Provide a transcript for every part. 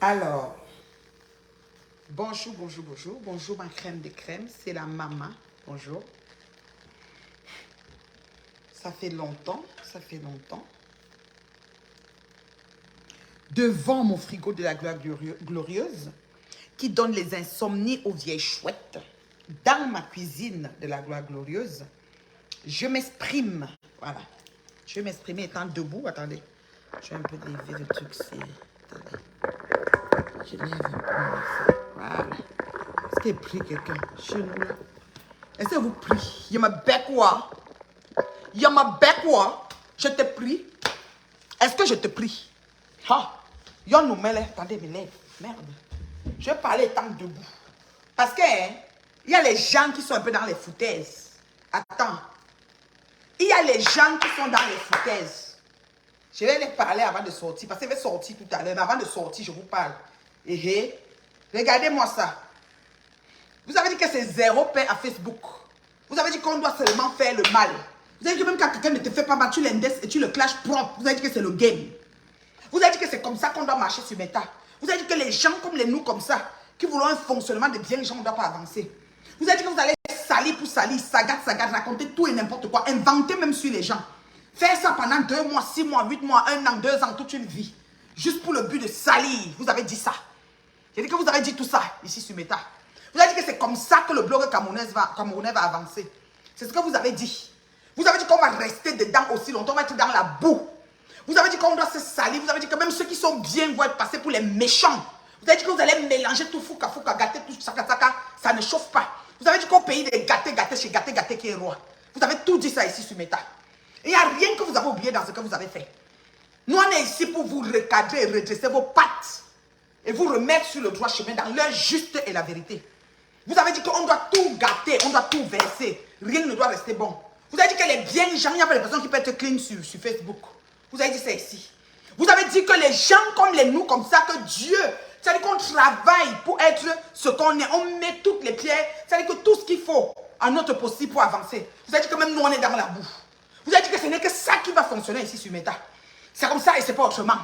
Alors, bonjour, bonjour, bonjour. Bonjour ma crème de crème, c'est la maman. Bonjour. Ça fait longtemps, ça fait longtemps. Devant mon frigo de la gloire glorieuse, qui donne les insomnies aux vieilles chouettes, dans ma cuisine de la gloire glorieuse, je m'exprime. Voilà. Je vais m'exprimer étant debout. Attendez. Je vais un peu lever le truc. Attendez. Je lève un peu mon affaire. Voilà. Est-ce qu'il prie quelqu'un chez nous là? Est-ce que vous prie? Yama bekwa. Yama bekwa. Je te prie. Est-ce que je te prie? Ha. Yon nous mêle. Attendez, mes lèvres. Merde. Je vais parler étant debout. Parce que, hein, il y a les gens qui sont un peu dans les foutaises. Attends. Il y a les gens qui sont dans les foutaises. Je vais les parler avant de sortir. Parce que je vais sortir tout à l'heure. Mais avant de sortir, je vous parle. Regardez-moi ça. Vous avez dit que c'est zéro paix à Facebook. Vous avez dit qu'on doit seulement faire le mal. Vous avez dit que même quand quelqu'un ne te fait pas mal, tu l'index et tu le clashes propre. Vous avez dit que c'est le game. Vous avez dit que c'est comme ça qu'on doit marcher sur Meta. Vous avez dit que les gens comme les nous comme ça, qui voulons un fonctionnement de bien, les gens ne doivent pas avancer. Vous avez dit que vous allez salir pour salir, sagat, raconter tout et n'importe quoi, inventer même sur les gens. Faire ça pendant 2 mois, 6 mois, 8 mois, 1 an, 2 ans, toute une vie. Juste pour le but de salir. Vous avez dit ça. J'ai dit que vous avez dit tout ça ici sur Meta. Vous avez dit que c'est comme ça que le blog camerounais va avancer. C'est ce que vous avez dit. Vous avez dit qu'on va rester dedans aussi longtemps, on va être dans la boue. Vous avez dit qu'on doit se salir. Vous avez dit que même ceux qui sont bien vont être passés pour les méchants. Vous avez dit que vous allez mélanger tout fouka, gâter tout saka, ça ne chauffe pas. Vous avez dit qu'au pays des gâtés chez gâté qui est roi. Vous avez tout dit ça ici sur Meta. Il n'y a rien que vous avez oublié dans ce que vous avez fait. Nous, on est ici pour vous recadrer et redresser vos pattes. Et vous remettre sur le droit chemin dans l'heure juste et la vérité. Vous avez dit qu'on doit tout gâter, on doit tout verser. Rien ne doit rester bon. Vous avez dit que les biens gens, il n'y a pas de personnes qui peuvent être clean sur Facebook. Vous avez dit ça ici. Vous avez dit que les gens comme les nous, comme ça, que Dieu, c'est-à-dire qu'on travaille pour être ce qu'on est. On met toutes les pierres, c'est-à-dire que tout ce qu'il faut à notre possible pour avancer. Vous avez dit que même nous, on est dans la boue. Vous avez dit que ce n'est que ça qui va fonctionner ici sur Meta. C'est comme ça et c'est pas autrement.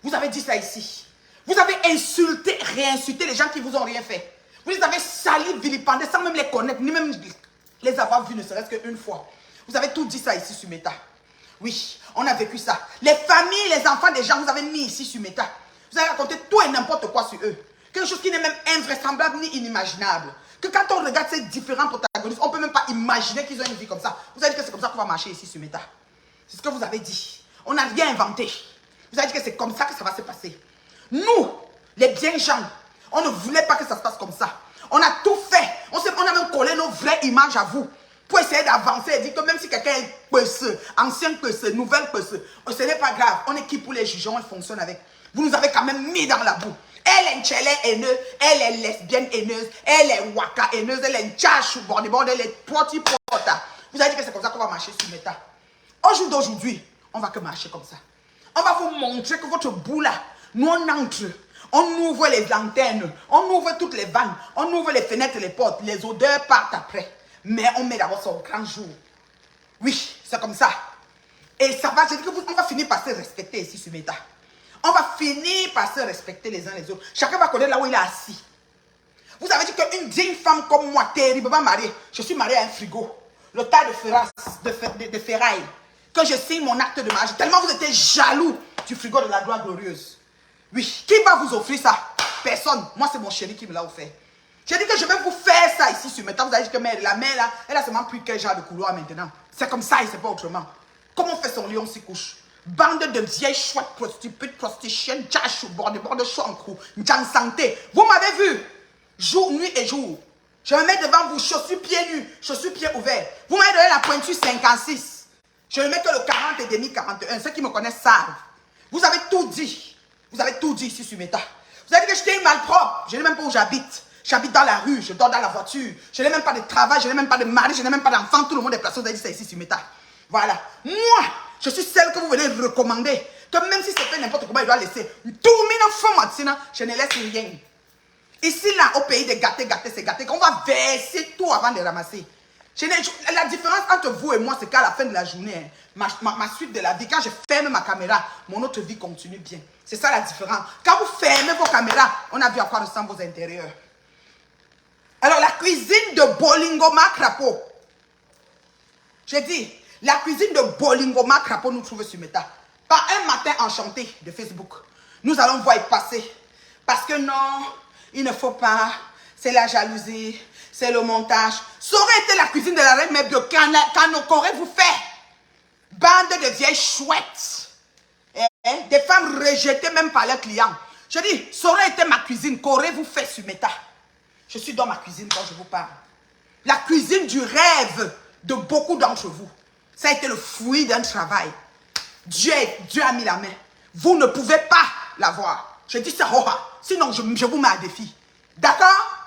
Vous avez dit ça ici. Vous avez insulté, réinsulté les gens qui vous ont rien fait. Vous les avez salis, vilipendés, sans même les connaître, ni même les avoir vus, ne serait-ce qu'une fois. Vous avez tout dit ça ici sur Meta. Oui, on a vécu ça. Les familles, les enfants des gens, vous avez mis ici sur Meta. Vous avez raconté tout et n'importe quoi sur eux. Quelque chose qui n'est même invraisemblable ni inimaginable. Que quand on regarde ces différents protagonistes, on ne peut même pas imaginer qu'ils ont une vie comme ça. Vous avez dit que c'est comme ça qu'on va marcher ici sur Meta. C'est ce que vous avez dit. On n'a rien inventé. Vous avez dit que c'est comme ça que ça va se passer. Nous, les bien gens, on ne voulait pas que ça se passe comme ça. On a tout fait. On a même collé nos vraies images à vous. Pour essayer d'avancer et dire que même si quelqu'un est pesseux, ancien pesseux, nouvelle pesseux, ce n'est pas grave. On est qui pour les juger, on fonctionne avec. Vous nous avez quand même mis dans la boue. Elle est une haineuse, elle est lesbienne haineuse, elle est waka haineuse, elle est une tchachou, elle est poti pota. Vous avez dit que c'est comme ça qu'on va marcher sur Meta. Au jour d'aujourd'hui, on va que marcher comme ça. On va vous montrer que votre bout là, nous on entre. On ouvre les lanternes, on ouvre toutes les vannes, on ouvre les fenêtres et les portes, les odeurs partent après. Mais on met d'abord son grand jour. Oui, c'est comme ça. Et ça va, je dis que on va finir par se respecter ici sur Meta. On va finir par se respecter les uns les autres. Chacun va connaître là où il est assis. Vous avez dit qu'une digne femme comme moi, terriblement mariée, je suis mariée à un frigo, le tas de ferraille, que je signe mon acte de mariage. Tellement vous étiez jaloux du frigo de la gloire glorieuse. Oui, qui va vous offrir ça? Personne. Moi, c'est mon chéri qui me l'a offert. J'ai dit que je vais vous faire ça ici sur Meta. Vous avez dit que la mère là, elle a seulement pris quel genre de couloir maintenant. C'est comme ça et c'est pas autrement. Comment on fait son lit, on s'y couche. Bande de vieilles chouettes, prostituées, prostituées, tchachou, bord de chou en crou, n'jan santé. Vous m'avez vu, jour, nuit et jour. Je me mets devant vous, chaussures pieds nus, chaussures pieds ouverts. Vous m'avez donné la pointure 56. Je ne mets que le 40 et demi, 41. Ceux qui me connaissent savent. Vous avez tout dit. Vous avez tout dit ici sur Meta. Vous avez dit que j'étais une malpropre. Je n'ai même pas où j'habite. J'habite dans la rue, je dors dans la voiture. Je n'ai même pas de travail, je n'ai même pas de mari, je n'ai même pas d'enfant. Tout le monde est placé. Vous avez dit ça ici sur Meta. Voilà. Moi, je suis celle que vous venez recommander. Que même si c'est fait n'importe comment, il doit laisser. Je ne laisse rien. Ici, là, au pays des gâtés, c'est gâté. Qu'on va verser tout avant de ramasser. La différence entre vous et moi, c'est qu'à la fin de la journée, ma suite de la vie, quand je ferme ma caméra, mon autre vie continue bien. C'est ça la différence. Quand vous fermez vos caméras, on a vu à quoi ressemblent vos intérieurs. Alors, la cuisine de Bolingoma Crapaud. J'ai dit, la cuisine de Bolingoma Crapaud nous trouve sur Meta. Par un matin enchanté de Facebook, nous allons voir y passer. Parce que non, il ne faut pas, c'est la jalousie, c'est le montage. Ça aurait été la cuisine de la reine mère bio qu'aurait-vous fait? Bande de vieilles chouettes. Des femmes rejetées même par leurs clients. Je dis, ça aurait été ma cuisine qu'aurez-vous fait sur Meta? Je suis dans ma cuisine quand je vous parle. La cuisine du rêve de beaucoup d'entre vous. Ça a été le fruit d'un travail. Dieu a mis la main. Vous ne pouvez pas l'avoir. Je dis ça, sinon je vous mets à défi. D'accord?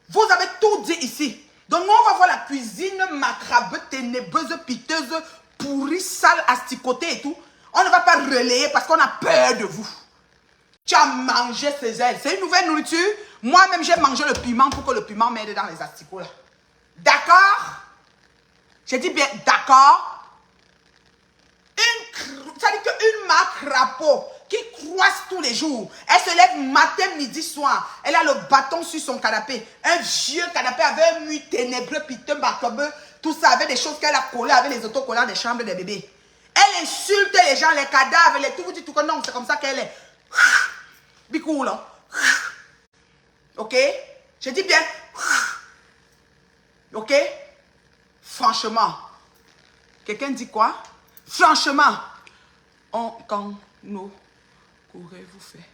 Vous avez tout dit ici. Donc nous, on va voir la cuisine macrabeuse, ténébreuse, piteuse, pourrie, sale, asticotée et tout. On ne va pas relayer parce qu'on a peur de vous. Tu as mangé ces ailes. C'est une nouvelle nourriture. Moi-même, j'ai mangé le piment pour que le piment m'aide dans les asticots là. D'accord? J'ai dit bien d'accord. C'est-à-dire qu'une macrapeau qui croise tous les jours. Elle se lève matin, midi, soir. Elle a le bâton sur son canapé. Un vieux canapé avec un mur ténébreux, piteux, macabeux. Tout ça avec des choses qu'elle a collées avec les autocollants des chambres des bébés. Elle insulte les gens, les cadavres, les tout. Vous dites tout que non, c'est comme ça qu'elle est. Bicou, là. Ok? Je dis bien. Ok? Franchement. Quelqu'un dit quoi? Franchement. Quand nous qu'aurez-vous fait?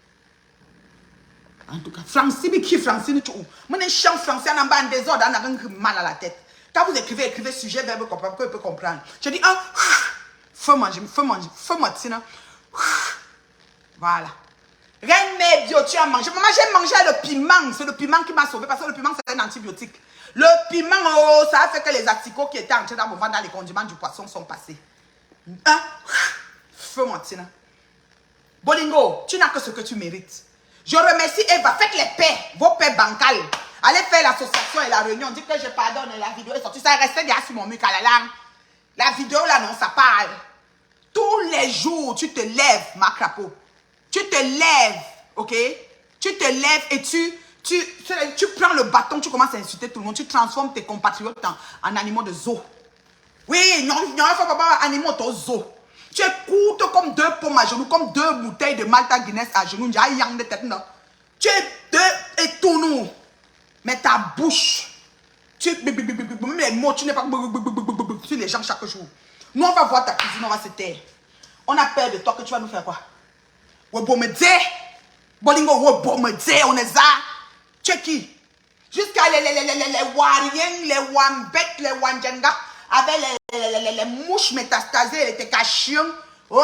En tout cas, Francine, qui Francine, tu où? Mon chant français en bas en désordre, on a un mal à la tête. Quand vous écrivez sujet, verbe, comprendre, qu'on peut comprendre. Je dis, fais manger, sinon. Voilà. Reine mère bio, tu as mangé. Maman, j'ai mangé le piment. C'est le piment qui m'a sauvé parce que le piment, c'est un antibiotique. Le piment, ça a fait que les asticots qui étaient entrés dans mon ventre, dans les condiments du poisson, sont passés. Fais-moi, Tina. Bolingo, tu n'as que ce que tu mérites. Je remercie Eva. Faites les paix, vos paix bancales. Allez faire l'association et la réunion. Dites que je pardonne. La vidéo est sortie. Ça est resté derrière sur mon mur à la langue. La vidéo là, non, ça parle. Tous les jours, tu te lèves, ma crapaud. Tu te lèves, ok? Tu te lèves et tu prends le bâton, tu commences à insulter tout le monde. Tu transformes tes compatriotes en animaux de zoo. Oui, non, il ne faut pas animaux de zoo. Tu écoutes comme deux pommes à genoux, comme deux bouteilles de Malta Guinness à genoux. Tu es deux étournous. Mais ta bouche, même les mots, tu n'es pas sur les gens chaque jour. Nous, on va voir ta cuisine, on va se taire. On a peur de toi que tu vas nous faire quoi? Bolingo, on est ça. Tu es qui? Jusqu'à les Wariens, les Wambet, les Wanjanga, avec les mouches métastasées, les Tekashion. Oh,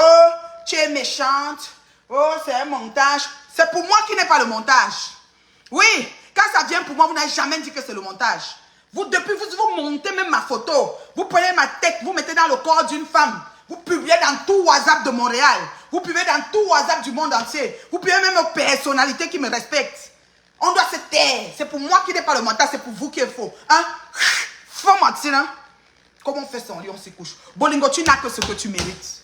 tu es méchante. Oh, c'est un montage. C'est pour moi qui n'est pas le montage. Oui, quand ça vient pour moi, vous n'avez jamais dit que c'est le montage. Depuis vous montez même ma photo. Vous prenez ma tête, vous mettez dans le corps d'une femme. Vous publiez dans tout WhatsApp de Montréal. Vous publiez dans tout WhatsApp du monde entier. Vous publiez même aux personnalités qui me respectent. On doit se taire. C'est pour moi qui n'est pas le montage, c'est pour vous qu'il faut. Hein? Faut mentir, hein? Comment on fait son lit, on se couche. Bolingo, tu n'as que ce que tu mérites.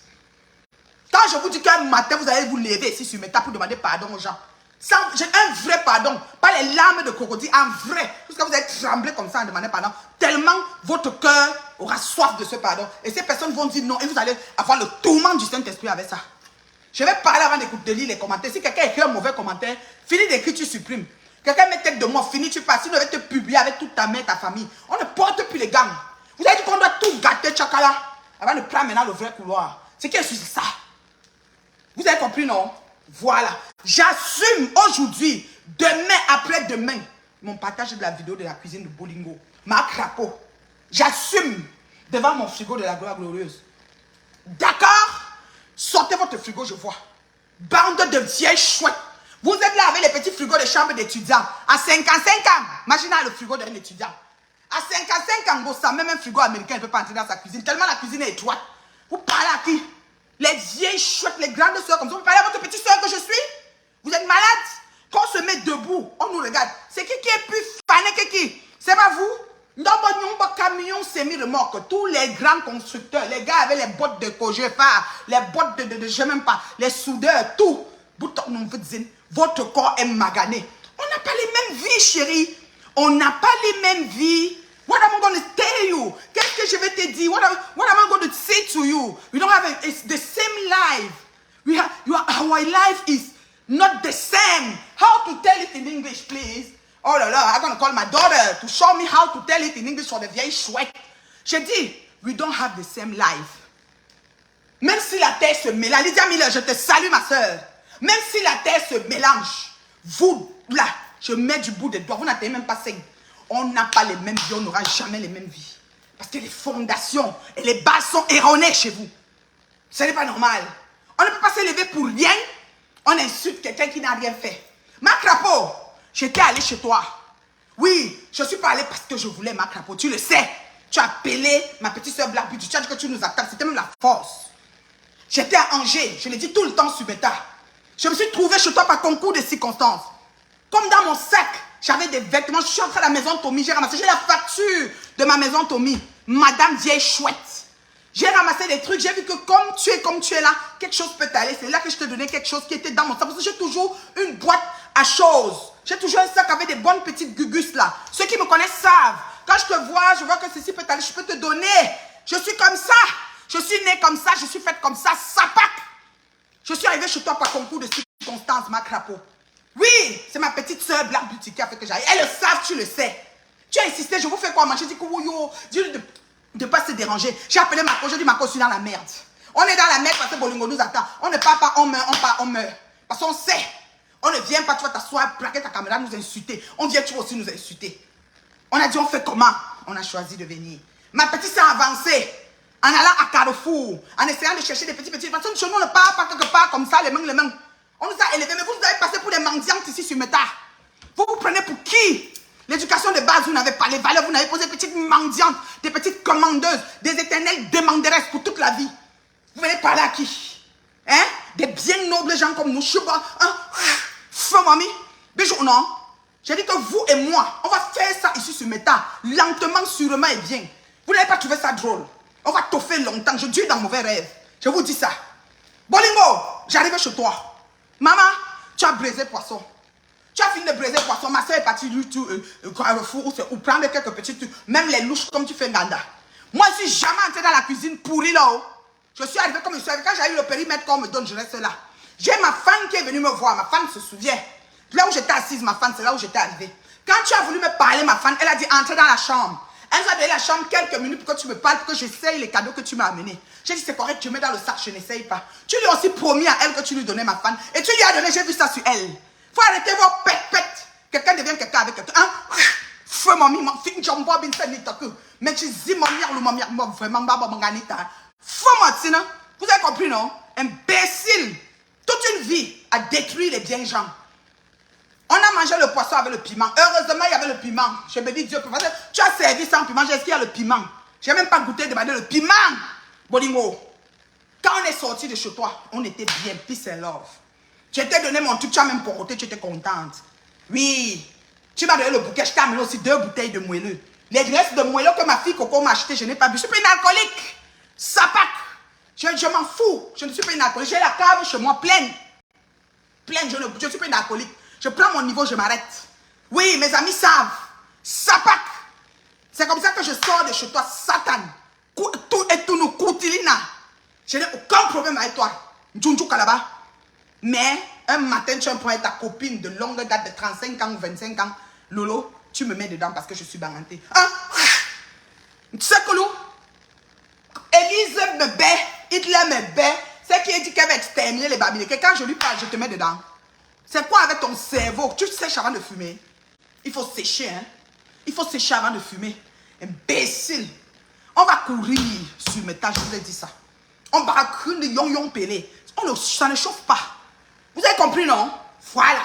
Quand je vous dis qu'un matin, vous allez vous lever ici sur Meta pour demander pardon aux gens. J'ai un vrai pardon. Pas les larmes de crocodile, un vrai. Parce que vous allez trembler comme ça en demandant pardon. Tellement votre cœur aura soif de ce pardon. Et ces personnes vont dire non. Et vous allez avoir le tourment du Saint-Esprit avec ça. Je vais parler avant de lire les commentaires. Si quelqu'un écrit un mauvais commentaire, finis d'écrire, tu supprimes. Quelqu'un met tête de mort, finis, tu passes. Sinon, il va te publier avec toute ta mère, ta famille. On ne porte plus les gangs. Vous avez dit qu'on doit tout gâter, tchakala, avant de prendre maintenant le vrai couloir. C'est qu'est-ce que c'est ça? Vous avez compris, non? Voilà. J'assume aujourd'hui, demain, après-demain, mon partage de la vidéo de la cuisine de Bolingo. Ma crapaud. J'assume devant mon frigo de la gloire glorieuse. D'accord? Sortez votre frigo, je vois. Bande de vieilles chouettes. Vous êtes là avec les petits frigos de chambre d'étudiants. À 55 ans, imaginez le frigo d'un étudiant. À 55 ans, ça, même un frigo américain ne peut pas entrer dans sa cuisine. Tellement la cuisine est étroite. Vous parlez à qui? Les vieilles chouettes, les grandes soeurs comme ça. Vous parlez à votre petite soeur que je suis? Vous êtes malade? Quand on se met debout, on nous regarde. C'est qui est plus fané que qui? C'est pas vous? Non, camion, c'est semi-remorque, tous les grands constructeurs, les gars avaient les bottes de Cogefa, les bottes de je sais même pas, les soudeurs, tout. Votre corps est magané. On n'a pas les mêmes vies, chérie. On n'a pas les mêmes vies. What am I going to tell you? Qu'est-ce que je vais te dire? What am I going to say to you? We don't have it's the same life. Our life is not the same. How to tell it in English, please? Oh là là, I'm going to call my daughter to show me how to tell it in English for the vieille chouette. J'ai dit, we don't have the same life. Même si la terre se mélange, Lydia Miller, je te salue ma soeur. Même si la terre se mélange, vous, là, je mets du bout des doigts, vous n'avez même pas 5. On n'a pas les mêmes vies, on n'aura jamais les mêmes vies. Parce que les fondations et les bases sont erronées chez vous. Ce n'est pas normal. On ne peut pas se lever pour rien. On insulte quelqu'un qui n'a rien fait. Ma crapaud, j'étais allé chez toi. Oui, je suis pas allé parce que je voulais ma crapaud. Tu le sais. Tu as appelé ma petite soeur Black Beauty. Tu as dit que tu nous attaques. C'était même la force. J'étais à Angers. Je l'ai dit tout le temps sur Beta. Je me suis trouvé chez toi par concours de circonstances. Comme dans mon sac, j'avais des vêtements. Je suis entré à la maison Tommy. J'ai ramassé. J'ai la facture de ma maison Tommy. Madame vieille chouette. J'ai ramassé des trucs. J'ai vu que comme tu es là, quelque chose peut t'aller. C'est là que je te donnais quelque chose qui était dans mon sac. Parce que j'ai toujours une boîte à choses. J'ai toujours un sac avec des bonnes petites gugus là. Ceux qui me connaissent savent. Quand je te vois, je vois que ceci peut t'aller. Je peux te donner. Je suis comme ça. Je suis née comme ça. Je suis faite comme ça. Sapac. Je suis arrivée chez toi par concours de circonstances, ma crapaud. Oui, c'est ma petite soeur Black Beauty qui a fait que j'aille. Elles le savent, tu le sais. Tu as insisté, je vous fais quoi manger? J'ai dit dis de ne pas se déranger. J'ai appelé Marco, j'ai dit Marco, je suis dans la merde. On est dans la merde parce que Bolingo nous attend. On ne parle pas, on meurt, on parle, on meurt. Parce qu'on sait. On ne vient pas, tu vas t'asseoir, plaquer ta caméra, nous insulter. On vient, tu vas aussi nous insulter. On a dit, on fait comment? On a choisi de venir. Ma petite s'est avancée. En allant à Carrefour, en essayant de chercher des petits. Parce que chez nous, on ne parle pas quelque part comme ça, les mains. On nous a élevés, mais vous nous avez passé pour des mendiantes ici sur Meta. Vous vous prenez pour qui? L'éducation de base, vous n'avez pas les valeurs, vous n'avez pas des petites mendiantes, des petites commandeuses, des éternelles demanderesses pour toute la vie. Vous venez parler à qui? Hein? Des bien nobles gens comme nous. Chouba, hein? Feu, mamie. Bijou, non? J'ai dit que vous et moi, on va faire ça ici sur Meta, lentement, sûrement et bien. Vous n'avez pas trouvé ça drôle. On va toffer longtemps. Je dis dans mauvais rêve. Je vous dis ça. Bolingo, j'arrive chez toi. Maman, tu as braisé poisson. Tu as fini de braiser poisson. Ma soeur est partie du tout Carrefour ou prendre quelques petits trucs. Même les louches comme tu fais Ganda. Moi, je suis jamais entrée dans la cuisine pourrie là-haut. Je suis arrivée comme je suis arrivée. Quand j'ai eu le périmètre qu'on me donne, je reste là. J'ai ma femme qui est venue me voir. Ma femme se souvient. Là où j'étais assise, ma femme, c'est là où j'étais arrivée. Quand tu as voulu me parler, ma femme, elle a dit entre dans la chambre. Elle nous a donné la chambre quelques minutes pour que tu me parles, pour que j'essaye les cadeaux que tu m'as amenés. J'ai dit c'est correct, tu mets dans le sac, je n'essaye pas. Tu lui as aussi promis à elle que tu lui donnais ma femme. Et tu lui as donné, j'ai vu ça sur elle. Faut arrêter vos pète. Quelqu'un devient quelqu'un avec quelqu'un. Hein? Feu mamie, ma fille, jambon, bin sanitaku. Mais tu dis, mamie, vraiment, babanganita. Feu Martina. Vous avez compris, non? Imbécile. Toute une vie a détruit les biens gens. On a mangé le poisson avec le piment. Heureusement, il y avait le piment. Je me dis, Dieu, tu as servi sans piment. Est-ce qu'il y a le piment? Je n'ai même pas goûté de demander le piment. Bolingo, quand on est sorti de chez toi, on était bien, peace and love. Je t'ai donné mon truc, tu as même porté, tu étais contente. Oui, tu m'as donné le bouquet, je t'ai amené aussi 2 bouteilles de moelleux. Les restes de moelleux que ma fille Coco m'a acheté, je n'ai pas bu. Je suis pas une alcoolique. Sapac. Je m'en fous. Je ne suis pas une alcoolique. J'ai la cave chez moi pleine. Pleine, je ne suis pas une alcoolique. Je prends mon niveau, je m'arrête. Oui, mes amis savent. Sapac. C'est comme ça que je sors de chez toi, Satan. Et tout nous coutilina. Je n'ai aucun problème avec toi. Djunju Kalaba. Mais un matin, tu prends ta copine de longue date de 35 ans ou 25 ans. Lolo, tu me mets dedans parce que je suis banganté. Hein? Tu sais que Élise me baie, Hitler me baie. C'est qui a dit qu'elle va exterminer les Babyloniens. Quand je lui parle, je te mets dedans. C'est quoi avec ton cerveau? Tu sèches avant de fumer. Il faut sécher, hein? Il faut sécher avant de fumer. Imbécile. On va courir sur mes tâches, je vous ai dit ça. On va courir de yon pelé. Ça ne chauffe pas. Vous avez compris, non? Voilà.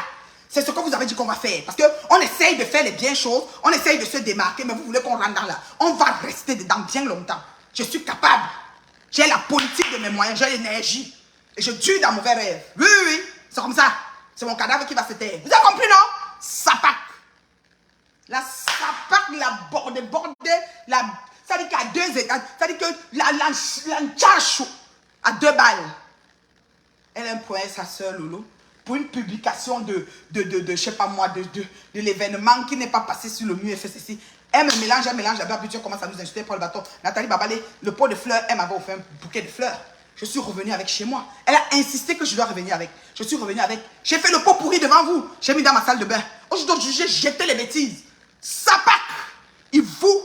C'est ce que vous avez dit qu'on va faire. Parce qu'on essaye de faire les bien choses, on essaye de se démarquer, mais vous voulez qu'on rentre dans là. On va rester dedans bien longtemps. Je suis capable. J'ai la politique de mes moyens, j'ai l'énergie. Et je tue dans mauvais rêve. Oui, oui, oui. C'est comme ça. C'est mon cadavre qui va se taire. Vous avez compris, non? Sapac. La sapac, la bordée, Ça dit qu'à 2 étages, ça dit que la tchacho à 2 balles. Elle employait sa soeur Lolo pour une publication de je sais pas moi, de l'événement qui n'est pas passé sur le mur et fait ceci. Elle me mélange, puis tu commences à nous insulter pour le bâton. Nathalie Babalé, le pot de fleurs, elle m'avait offert un bouquet de fleurs. Je suis revenu avec chez moi. Elle a insisté que je dois revenir avec. Je suis revenu avec. J'ai fait le pot pourri devant vous. J'ai mis dans ma salle de bain. Aujourd'hui, j'ai jeté les bêtises. Sapac! Il vous,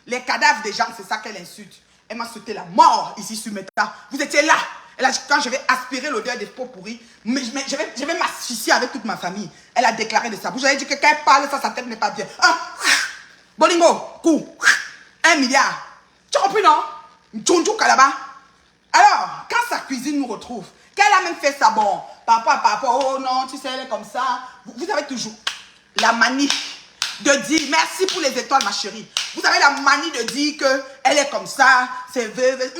les cadavres des gens, c'est ça qu'elle insulte. Elle m'a souhaité la mort ici sur Meta. Vous étiez là. Elle a dit, quand je vais aspirer l'odeur des pots pourris, je vais m'asphyxier avec toute ma famille. Elle a déclaré de sa bouche. Elle a dit que quand elle parle, ça, sa tête n'est pas bien. Ah! Bolingo, coup, 1 milliard. Tu as compris, non? Djonjou Kalaba. Alors, quand sa cuisine nous retrouve, qu'elle a même fait ça, bon, papa, oh non, tu sais, elle est comme ça. Vous avez toujours la manie de dire, merci pour les étoiles, ma chérie. Vous avez la manie de dire qu'elle est comme ça, c'est veuve.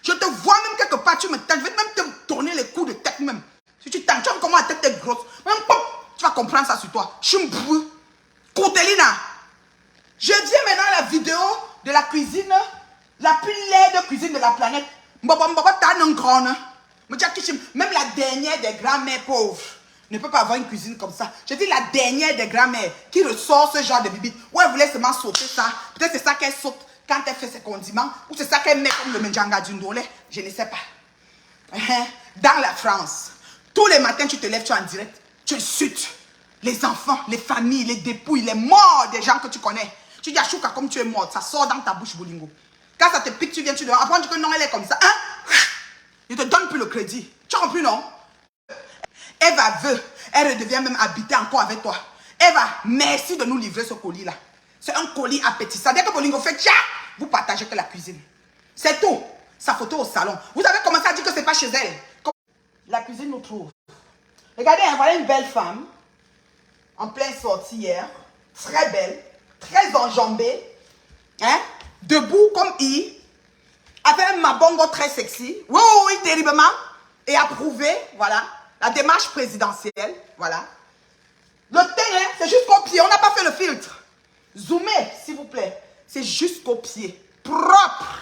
Je te vois même quelque part, je vais même te tourner les coups de tête même. Si tu t'en, tu vois comment la tête est grosse. Même, tu vas comprendre ça sur toi. Chimbrou. Cotelina. Je viens maintenant à la vidéo de la cuisine, la plus laide cuisine de la planète. Même la dernière des grands-mères pauvres ne peut pas avoir une cuisine comme ça. Je dis la dernière des grands-mères qui ressort ce genre de bibite. Ou elle voulait seulement sauter ça. Peut-être c'est ça qu'elle saute quand elle fait ses condiments. Ou c'est ça qu'elle met comme le menjanga du ndolé. Je ne sais pas. Dans la France, tous les matins tu te lèves, tu es en direct. Tu insultes les enfants, les familles, les dépouilles, les morts des gens que tu connais. Tu dis à Chouka comme tu es morte, ça sort dans ta bouche, Bolingo. Quand ça te pique, tu viens, tu dois apprendre que non, elle est comme ça. Hein? Je te donne plus le crédit. Tu as compris, non? Eva veut, elle redevient même habiter encore avec toi. Eva, merci de nous livrer ce colis-là. C'est un colis appétissant. Dès que Bolingo fait tcha, vous partagez que la cuisine. C'est tout. Sa photo au salon. Vous avez commencé à dire que c'est pas chez elle. La cuisine nous trouve. Regardez, voilà une belle femme. En pleine sortie hier. Très belle. Très enjambée. Hein? Debout comme I. Avec un mabongo très sexy. Oui, oui, terriblement. Et approuvé. Voilà. La démarche présidentielle. Voilà. Le teint, hein, c'est jusqu'au pied. On n'a pas fait le filtre. Zoomez, s'il vous plaît. C'est jusqu'au pied. Propre.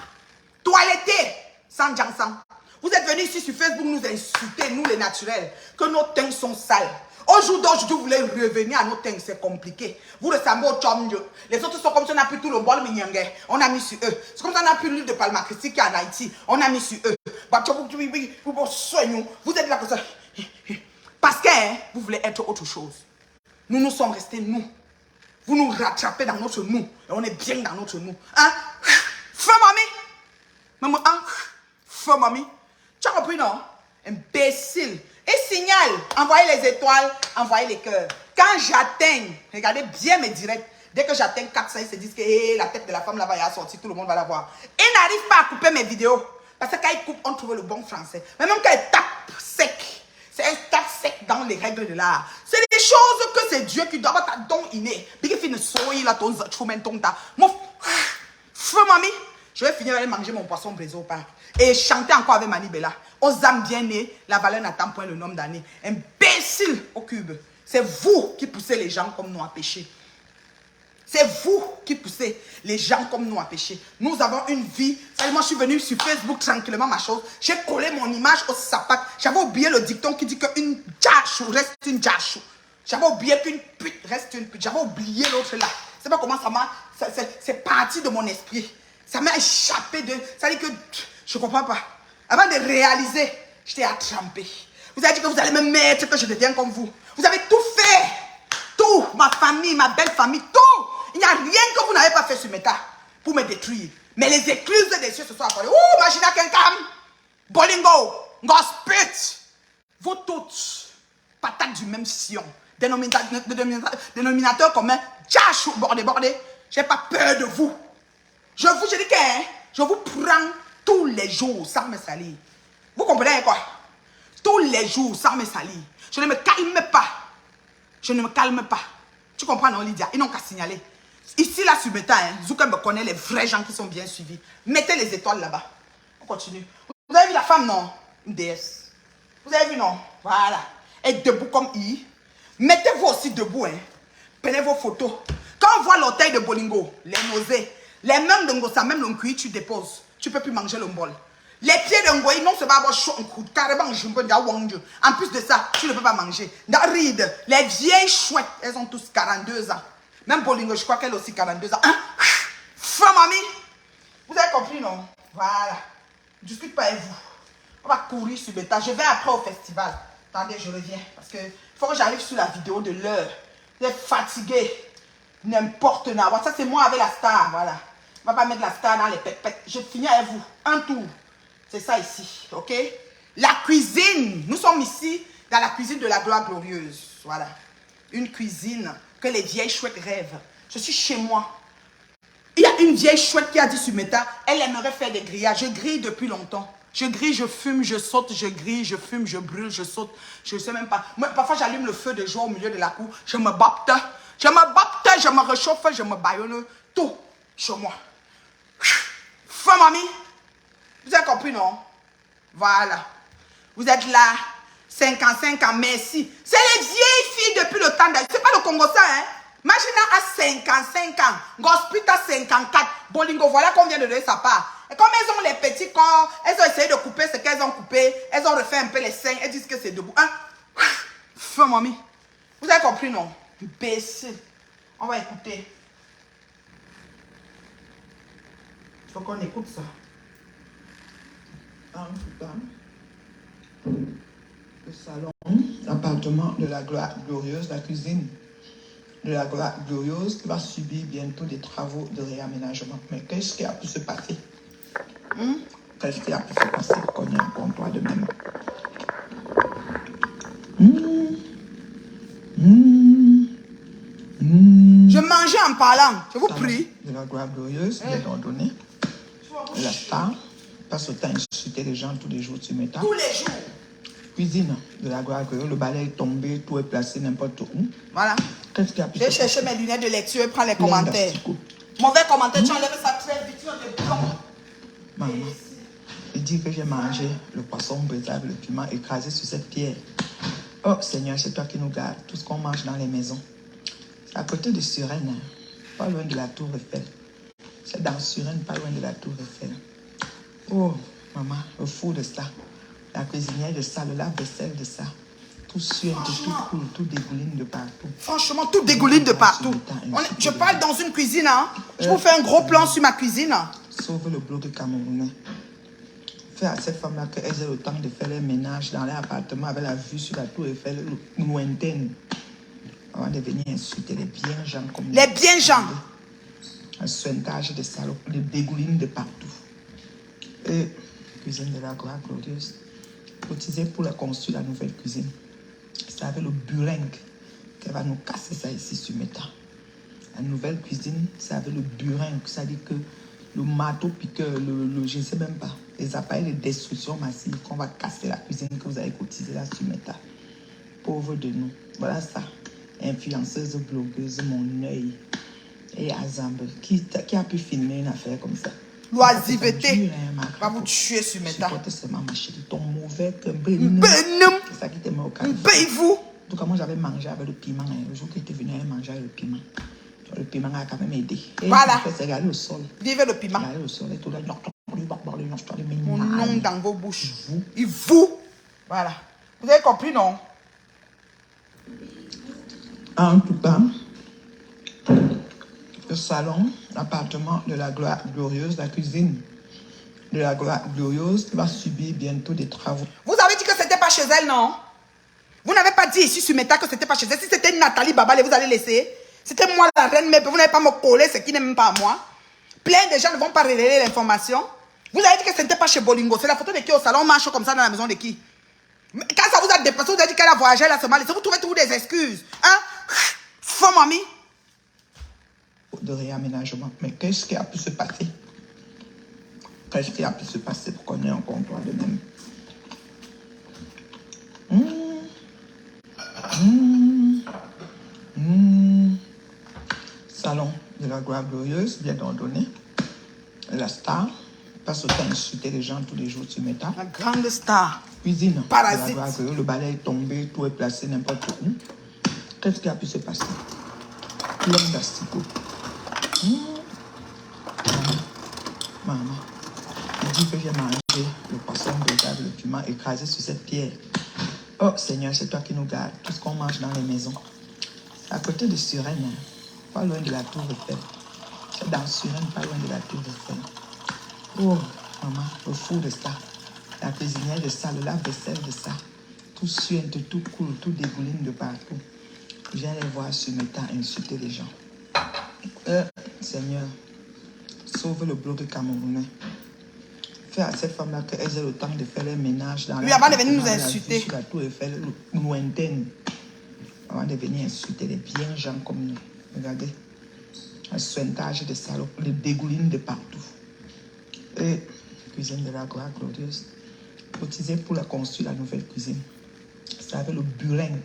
Toiletté. Sans jansan. Vous êtes venus ici sur Facebook nous insulter, nous les naturels, que nos teints sont sales. Aujourd'hui, vous voulez revenir à nos teints, c'est compliqué. Vous le savez au Tchomdio. Les autres sont comme si on a pris tout le bol mignongue. On a mis sur eux. C'est comme si on a pris l'huile de Palma Christi qui est en Haïti. On a mis sur eux. Vous êtes là comme ça. Parce que hein, vous voulez être autre chose. Nous sommes restés nous. Vous nous rattrapez dans notre nous. Et on est bien dans notre nous. Hein? Feu mamie. Maman, hein? Feu mamie. Tu as compris, non? Imbécile. Et signal, envoyez les étoiles, envoyez les cœurs. Quand j'atteins, regardez bien mes directs, dès que j'atteins 400, ils se disent que hey, la tête de la femme là va sortir, tout le monde va la voir. Ils n'arrivent pas à couper mes vidéos. Parce que quand ils coupent, on trouve le bon français. Mais même quand ils tapent sec, c'est un tape sec dans les règles de l'art. C'est des choses que c'est Dieu qui doit avoir ta don inné. Feu mamie. Je vais finir avec manger mon poisson brisé au pain. Et chanter encore avec Mani Bella. Aux âmes bien nées, la valeur n'attend point le nombre d'années. Imbécile au cube. C'est vous qui poussez les gens comme nous à pécher. C'est vous qui poussez les gens comme nous à pécher. Nous avons une vie. Moi, je suis venu sur Facebook tranquillement, ma chose. J'ai collé mon image au sapat. J'avais oublié le dicton qui dit qu'une jachou reste une jachou. J'avais oublié qu'une pute reste une pute. J'avais oublié l'autre là. C'est pas comment ça m'a... C'est parti de mon esprit. Ça m'a échappé de... Ça dit que... Je comprends pas. Avant de réaliser, j'étais attrapé. Vous avez dit que vous allez me mettre, que je deviens comme vous. Vous avez tout fait. Tout. Ma famille, ma belle famille, tout. Il n'y a rien que vous n'avez pas fait sur Meta pour me détruire. Mais les écluses des cieux se sont accordées. Ouh, imaginez quelqu'un. Bolingo, Gospit. Vous toutes, patates du même sillon. Dénominateur commun. Tchachou, bordé. J'ai pas peur de vous. Je dis que je vous prends tous les jours sans me salir. Vous comprenez quoi? Tous les jours sans me salir. Je ne me calme pas. Je ne me calme pas. Tu comprends, non, Lydia? Ils n'ont qu'à signaler. Ici, là, sur Meta, Zouka me connaît les vrais gens qui sont bien suivis. Mettez les étoiles là-bas. On continue. Vous avez vu la femme, non? Une déesse. Vous avez vu, non? Voilà. Elle est debout comme I. Mettez-vous aussi debout, hein. Prenez vos photos. Quand on voit l'orteil de Bolingo, les nausées, Les mains de Ngosa, même le cuit, tu déposes. Tu ne peux plus manger le bol. Les pieds de Ngoï, non seulement avoir chaud, carrément, en plus de ça, tu ne peux pas manger. Ride, les vieilles chouettes, elles ont tous 42 ans. Même Bolingo, je crois qu'elle a aussi 42 ans. Hein? Femme, mamie, vous avez compris, non? Voilà. Je ne discute pas avec vous. On va courir sur le tas. Je vais après au festival. Attendez, je reviens. Parce que faut que j'arrive sur la vidéo de l'heure. Vous êtes fatigué. N'importe quoi. Ça, c'est moi avec la star. Voilà. On ne va pas mettre la star dans les pètes. Je finis avec vous. Un tour. C'est ça ici. OK? La cuisine. Nous sommes ici dans la cuisine de la gloire glorieuse. Voilà. Une cuisine que les vieilles chouettes rêvent. Je suis chez moi. Il y a une vieille chouette qui a dit sur Meta, elle aimerait faire des grillages. Je grille depuis longtemps. Je grille, je fume, je saute, je grille, je fume, je brûle, je saute. Je ne sais même pas. Moi, parfois, j'allume le feu de joie au milieu de la cour. Je me bapte. Je me réchauffe, je me baillonne. Tout chez moi. Femme, mamie. Vous avez compris, non? Voilà. Vous êtes là. 55 ans, merci. C'est les vieilles filles depuis le temps. C'est pas le Congo ça, hein? Magina a 55 ans, Gospita a 54, Bolingo, voilà qu'on vient de donner sa part. Et comme elles ont les petits corps, elles ont essayé de couper ce qu'elles ont coupé, elles ont refait un peu les seins, elles disent que c'est debout. Hein? Feu, mamie. Vous avez compris, non? Imbécile. On va écouter. Il faut qu'on écoute ça. Le salon, l'appartement de la gloire glorieuse, la cuisine de la gloire glorieuse qui va subir bientôt des travaux de réaménagement. Mais qu'est-ce qui a pu se passer? Qu'est-ce qui a pu se passer qu'on ait un comptoir de même? Je mangeais en parlant, je vous prie. De la gloire glorieuse, bien ordonné. La star passe autant insulter les gens tous les jours, tu m'étonnes. Tous les jours. Cuisine de la gloire glorieuse, le balai est tombé, tout est placé n'importe où. Voilà. Qu'est-ce qu'il y a pu se passer? Je cherche mes lunettes de lecture et prends les commentaires. Mauvais commentaire, tu enlèves ça très vite, tu enlèves le plomb. Maman, il dit que j'ai mangé le poisson brisé avec le piment écrasé sur cette pierre. Oh Seigneur, c'est toi qui nous gardes, tout ce qu'on mange dans les maisons. C'est à côté de Suresnes, pas loin de la tour Eiffel. C'est dans Suresnes, pas loin de la tour Eiffel. Oh, maman, le four de ça, la cuisinière de ça, le lave-vaisselle de ça. Tout suinte, tout coule, tout dégouline de partout. Franchement, tout dégouline de partout. Je parle dans une cuisine, hein. Je vous fais un gros plan sur ma cuisine. Sauve le bloc camerounais. Fais à ces femmes-là qu'elles aient le temps de faire les ménages dans leur appartement avec la vue sur la tour Eiffel lointaine. Avant de venir insulter les bien gens comme les bien gens. Un sointage de salopes, de dégouline de partout. Et cuisine de la gloire glorieuse. Cotiser pour la construire la nouvelle cuisine. C'est avec le buringue qu'elle va nous casser ça ici sur Meta. La nouvelle cuisine, c'est avec le buringue. Ça dit que le marteau piqueur, je ne sais même pas, les appareils de destruction massive qu'on va casser la cuisine que vous avez cotisé là sur Meta. Pauvre de nous. Voilà ça. Influenceuse, blogueuse, mon œil. Et Azambe, qui a pu filmer une affaire comme ça? L'oisiveté va vous tuer sur Meta. Seulement ma chérie, ton mauvais benum. C'est ça qui te met au calme. Paye-vous. En tout cas, moi j'avais mangé avec le piment. Le jour qu'il était venu, j'avais mangé avec le piment. Le piment a quand même aidé. Et voilà. C'est regarder au sol. Vivez le piment. Regardez au sol. Et tout là, mon nom dans vos bouches. Et vous. Voilà. Vous avez compris, non? En tout cas, le salon, l'appartement de la gloire glorieuse, la cuisine de la gloire glorieuse va subir bientôt des travaux. Vous avez dit que c'était pas chez elle, non? Vous n'avez pas dit ici sur Meta que c'était pas chez elle. Si c'était Nathalie Babale, vous allez laisser. C'était moi la reine, mais vous n'avez pas me coller ce qui n'est même pas à moi. Plein de gens ne vont pas révéler l'information. Vous avez dit que c'était pas chez Bolingo. C'est la photo de qui au salon? On marche comme ça dans la maison de qui? Quand ça vous a dépassé, vous avez dit qu'elle a voyagé, elle a seulement laissé. Vous trouvez toujours des excuses. Hein? Faux, mamie. De réaménagement. Mais qu'est-ce qui a pu se passer? Qu'est-ce qui a pu se passer pour qu'on ait un comptoir de même? Salon de la gloire glorieuse, bien ordonné. La star passe autant insulter les gens tous les jours sur Meta. La grande star. Cuisine. Parasite. De la gloire glorieuse, le balai est tombé, tout est placé n'importe où. Qu'est-ce qui a pu se passer? Plein d'asticots. Maman, il dit que j'ai mangé le poisson brisé avec le piment écrasé sur cette pierre. Oh Seigneur, c'est toi qui nous gardes. Tout ce qu'on mange dans les maisons. À côté de Suresnes, hein, pas loin de la tour Eiffel. C'est dans Suresnes, pas loin de la tour Eiffel. Oh, maman, le four de ça. La cuisinière de ça, le lave-vaisselle de ça. Tout suinte, tout coule, tout dégouline de partout. Je viens les voir sur mes temps insulter les gens. Seigneur, sauve le blog camerounais. Fais à ces femmes-là qu'elles aient le temps de faire les ménages dans lui, avant de venir nous insulter. Sur la tour Eiffel lointaine. Avant de venir insulter les bien gens comme nous. Regardez. Un sointage de salopes, les dégouline de partout. Et cuisine de la gloire glorieuse. Cotiser pour la construire la nouvelle cuisine. C'est avec le burin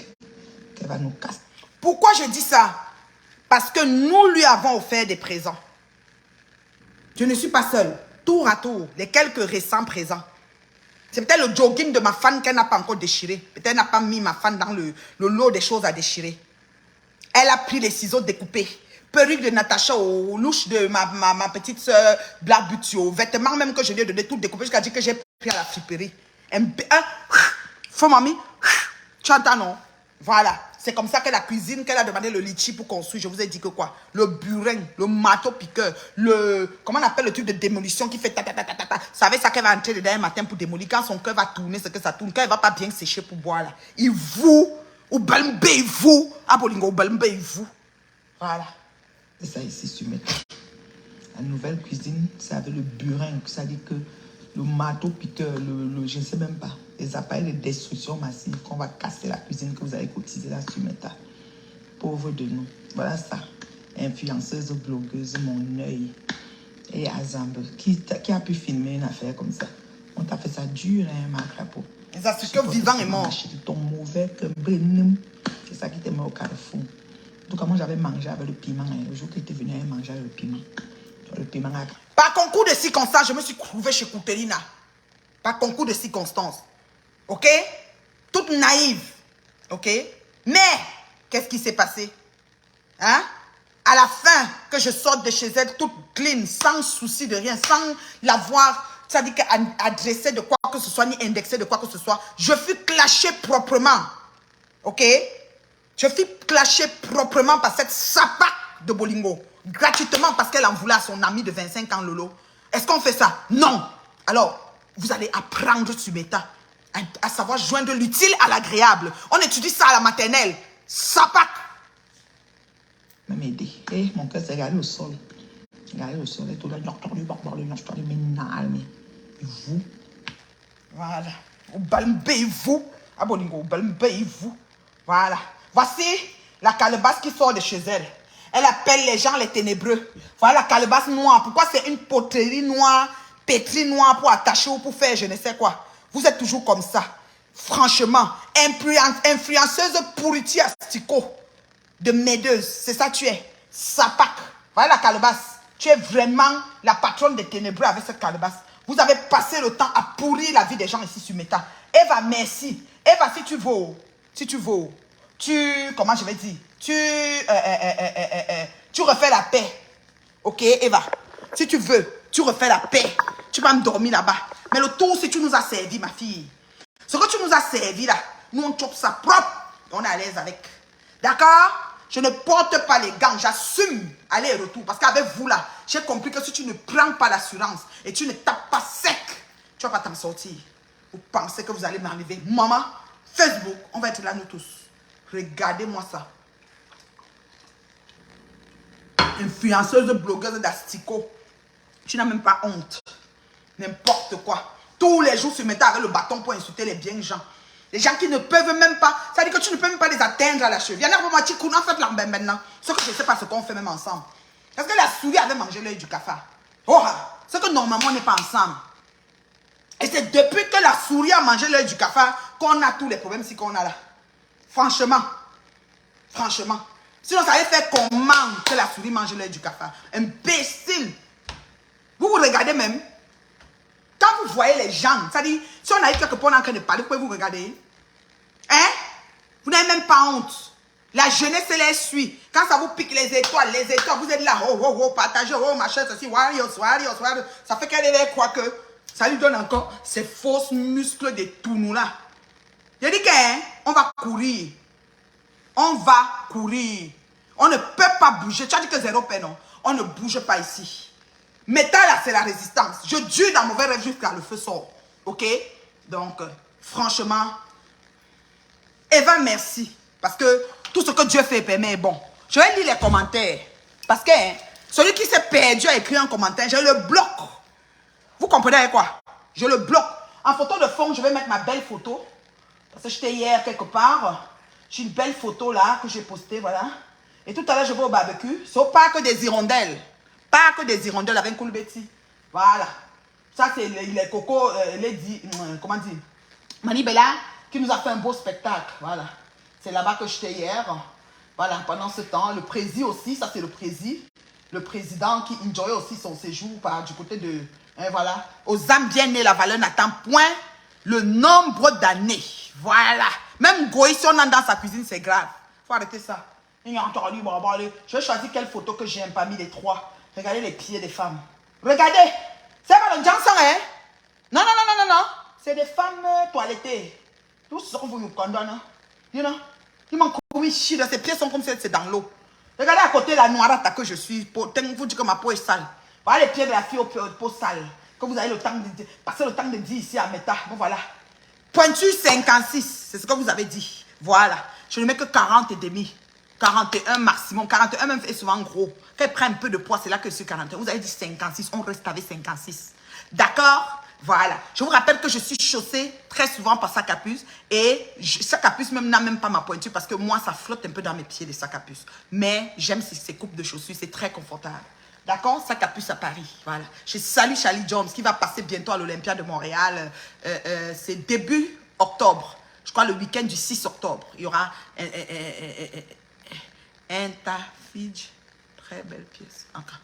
qu'elle va nous casser. Pourquoi je dis ça? Parce que nous lui avons offert des présents. Je ne suis pas seule. Tour à tour, les quelques récents présents. C'est peut-être le jogging de ma fan qu'elle n'a pas encore déchiré. Peut-être qu'elle n'a pas mis ma fan dans le lot des choses à déchirer. Elle a pris les ciseaux découpés. Perruque de Natacha aux louches de ma petite soeur Black Beauty, aux vêtements même que je lui ai donné tout découpé jusqu'à dire que j'ai pris à la friperie. Faux mamie, tu entends non? Voilà, c'est comme ça que la cuisine, qu'elle a demandé le litchi pour construire. Je vous ai dit que quoi? Le burin, le marteau piqueur, comment on appelle le truc de démolition qui fait ta ta ta ta ta ta. C'est avec ça qu'elle va entrer dedans un matin pour démolir. Quand son cœur va tourner, c'est que ça tourne. Quand elle va pas bien sécher pour boire là. Il vous, ou balmbe vous, abolingo, balmbe vous. Voilà. C'est ça ici sur mes temps. La nouvelle cuisine, c'est avec le burin. Ça dit que le marteau piqueur, je ne sais même pas, les appareils de destruction massive qu'on va casser la cuisine que vous avez cotisé là sur mes tas. Pauvre de nous. Voilà ça. Influenceuse, blogueuse, mon œil. Et Azambe, qui a pu filmer une affaire comme ça? On t'a fait ça dur, hein, Marc Rapo. Les africains vivants et morts. Ton mauvais que c'est ça qui te met au carrefour. En tout cas, moi, j'avais mangé avec le piment. Hein. Le jour que tu étais venu, j'avais mangé avec le piment. Le piment a... Par concours de circonstances, je me suis trouvée chez Koutelina. Par concours de circonstances. Ok? Toute naïve. Ok? Mais, qu'est-ce qui s'est passé? Hein? À la fin, que je sorte de chez elle toute clean, sans souci de rien, sans l'avoir, ça dit adressé de quoi que ce soit, ni indexé de quoi que ce soit, je fus clashée proprement. Ok? Je fus clashée proprement par cette sapac de Bolingo. Gratuitement parce qu'elle en voulait à son ami de 25 ans, Lolo. Est-ce qu'on fait ça? Non. Alors, vous allez apprendre sur Meta à savoir joindre l'utile à l'agréable. On étudie ça à la maternelle. Sapac. Même aidé. Eh, mon cœur s'est regardé au sol. Regardez au sol. Et tout là, vous. Voilà. Au balmbé, vous. Ah, Bolingo, au balmbé, vous. Voilà. Voici la calebasse qui sort de chez elle. Elle appelle les gens les ténébreux. Voilà la calebasse noire. Pourquoi c'est une poterie noire, pétrie noire pour attacher ou pour faire je ne sais quoi? Vous êtes toujours comme ça. Franchement, influenceuse pourritier astico de m'aideuse. C'est ça tu es. Sapac. Voilà la calebasse. Tu es vraiment la patronne des ténébreux avec cette calebasse. Vous avez passé le temps à pourrir la vie des gens ici sur Meta. Eva, merci. Eva, si tu veux, comment je vais dire, tu refais la paix. Ok, Eva, si tu veux, tu refais la paix. Tu vas me dormir là-bas. Mais le tour, si tu nous as servi, ma fille, ce que tu nous as servi là, nous on chope ça propre. On est à l'aise avec. D'accord? Je ne porte pas les gants, j'assume aller et retour. Parce qu'avec vous là, j'ai compris que si tu ne prends pas l'assurance et tu ne tapes pas sec, tu ne vas pas t'en sortir. Vous pensez que vous allez m'enlever. Maman, Facebook, on va être là nous tous. Regardez-moi ça. Influenceuse, blogueuse d'astico. Tu n'as même pas honte. N'importe quoi. Tous les jours, tu mettais avec le bâton pour insulter les biens gens. Les gens qui ne peuvent même pas, ça veut dire que tu ne peux même pas les atteindre à la cheville. Il y en a pour moi, tu en fait l'embête maintenant. Ce que je ne sais pas ce qu'on fait même ensemble. Parce que la souris avait mangé l'œil du cafard. Oh, c'est que normalement on n'est pas ensemble. Et c'est depuis que la souris a mangé l'œil du cafard qu'on a tous les problèmes si qu'on a là. Franchement. Franchement. Sinon, ça allait faire comment que la souris mange l'œil du cafard. Imbécile. Vous vous regardez même. Quand vous voyez les gens, c'est-à-dire, si on arrive quelque part en train de parler, vous pouvez vous regarder. Hein? Vous n'avez même pas honte. La jeunesse, elle les suit. Quand ça vous pique les étoiles, vous êtes là, oh, oh, oh, partagez, oh, machin, ceci, warriors. Ça fait qu'elle croit que ça lui donne encore ces fausses muscles de tournou là. Je dis qu'on va courir. On va courir. On ne peut pas bouger. Tu as dit que zéro paix, non? On ne bouge pas ici. Métal, là, c'est la résistance. Je dure dans mauvais rêve jusqu'à le feu sort. Ok? Donc, franchement, Eva, merci. Parce que tout ce que Dieu fait permet est bon. Je vais lire les commentaires. Parce que celui qui s'est perdu a écrit un commentaire. Je le bloque. Vous comprenez quoi? Je le bloque. En photo de fond, je vais mettre ma belle photo. Parce que j'étais hier quelque part. J'ai une belle photo là que j'ai postée, voilà. Et tout à l'heure, je vais au barbecue. C'est au parc des Hirondelles. Parc des Hirondelles avec Koulbeti. Voilà. Ça, c'est les cocos, comment dire, Manibela, qui nous a fait un beau spectacle. Voilà. C'est là-bas que j'étais hier. Voilà, pendant ce temps. Le président aussi, ça c'est le président. Le président qui enjoyait aussi son séjour du côté de... Hein, voilà. Aux âmes bien nées, la valeur n'attend point le nombre d'années. Voilà. Même Goï, si on entre dans sa cuisine, c'est grave. Faut arrêter ça. Je vais choisir quelle photo que j'aime parmi les trois. Regardez les pieds des femmes. Regardez. C'est pas le Johnson, hein? Non, non, non, non, non, non. C'est des femmes toilettées. Tout ce que vous nous condamnez. You know? Ils m'ont commis chier. Ces pieds sont comme si c'est dans l'eau. Regardez à côté la noirata que je suis. Vous dites que ma peau est sale. Voilà les pieds de la fille aux peaux sales. Que vous avez le temps de passer le temps de dire ici à Meta. Bon, voilà. Pointu 56. C'est ce que vous avez dit. Voilà. Je ne mets que 40 et demi. 41 maximum. 41 même est souvent gros. Quand elle prend un peu de poids, c'est là que je suis 41. Vous avez dit 56. On reste avec 56. D'accord? Voilà. Je vous rappelle que je suis chaussée très souvent par sac à puce. Et sac à puce même n'a même pas ma pointure parce que moi, ça flotte un peu dans mes pieds, les sacs à puce. Mais j'aime ces coupes de chaussures. C'est très confortable. D'accord? Sac à puce à Paris. Voilà. Je salue Charlie Jones qui va passer bientôt à l'Olympia de Montréal. C'est début octobre. Je crois le week-end du 6 octobre. Il y aura Instafridge. Très belle pièce. Encore.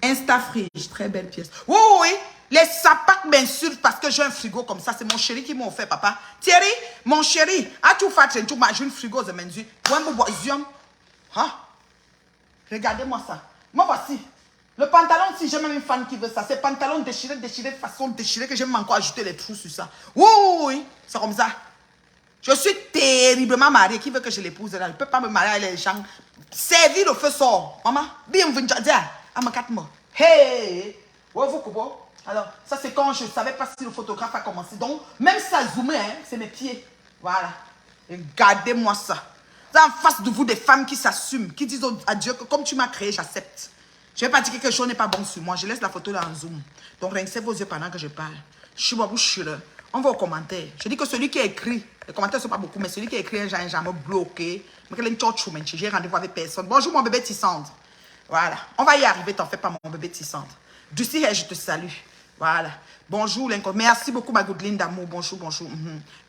Instafridge. Très belle pièce. Oui, oui, oui. Les sapacs m'insultent parce que j'ai un frigo comme ça. C'est mon chéri qui m'a offert, papa. Thierry, mon chéri, as-tu fait un frigo de menzu? Regardez-moi ça. Moi, voici. Le pantalon, si j'ai même une fan qui veut ça, c'est pantalon déchiré, façon déchirée, que j'aime encore ajouter les trous sur ça. Oui, oui, oui. C'est comme ça. Je suis terriblement mariée. Qui veut que je l'épouse là? Je ne peux pas me marier avec les gens. Servir le feu sort. Maman, bien vous dire. Hey! Alors, ça c'est quand je ne savais pas si le photographe a commencé. Donc, même ça zoomé, hein, c'est mes pieds. Voilà. Regardez-moi ça. En face de vous, des femmes qui s'assument, qui disent à Dieu que comme tu m'as créé, j'accepte. Je ne vais pas dire que quelque chose n'est pas bon sur moi. Je laisse la photo là en zoom. Donc, rincez vos yeux pendant que je parle. On va aux commentaires. Je dis que celui qui a écrit, les commentaires ne sont pas beaucoup, mais celui qui a écrit un genre me bloqué. J'ai rendez-vous avec personne. Bonjour mon bébé Tissandre. Voilà. On va y arriver, t'en fais pas mon bébé Tissandre. D'ici, je te salue. Voilà. Bonjour, l'inconnu. Merci beaucoup, ma Goudline d'amour. Bonjour, bonjour.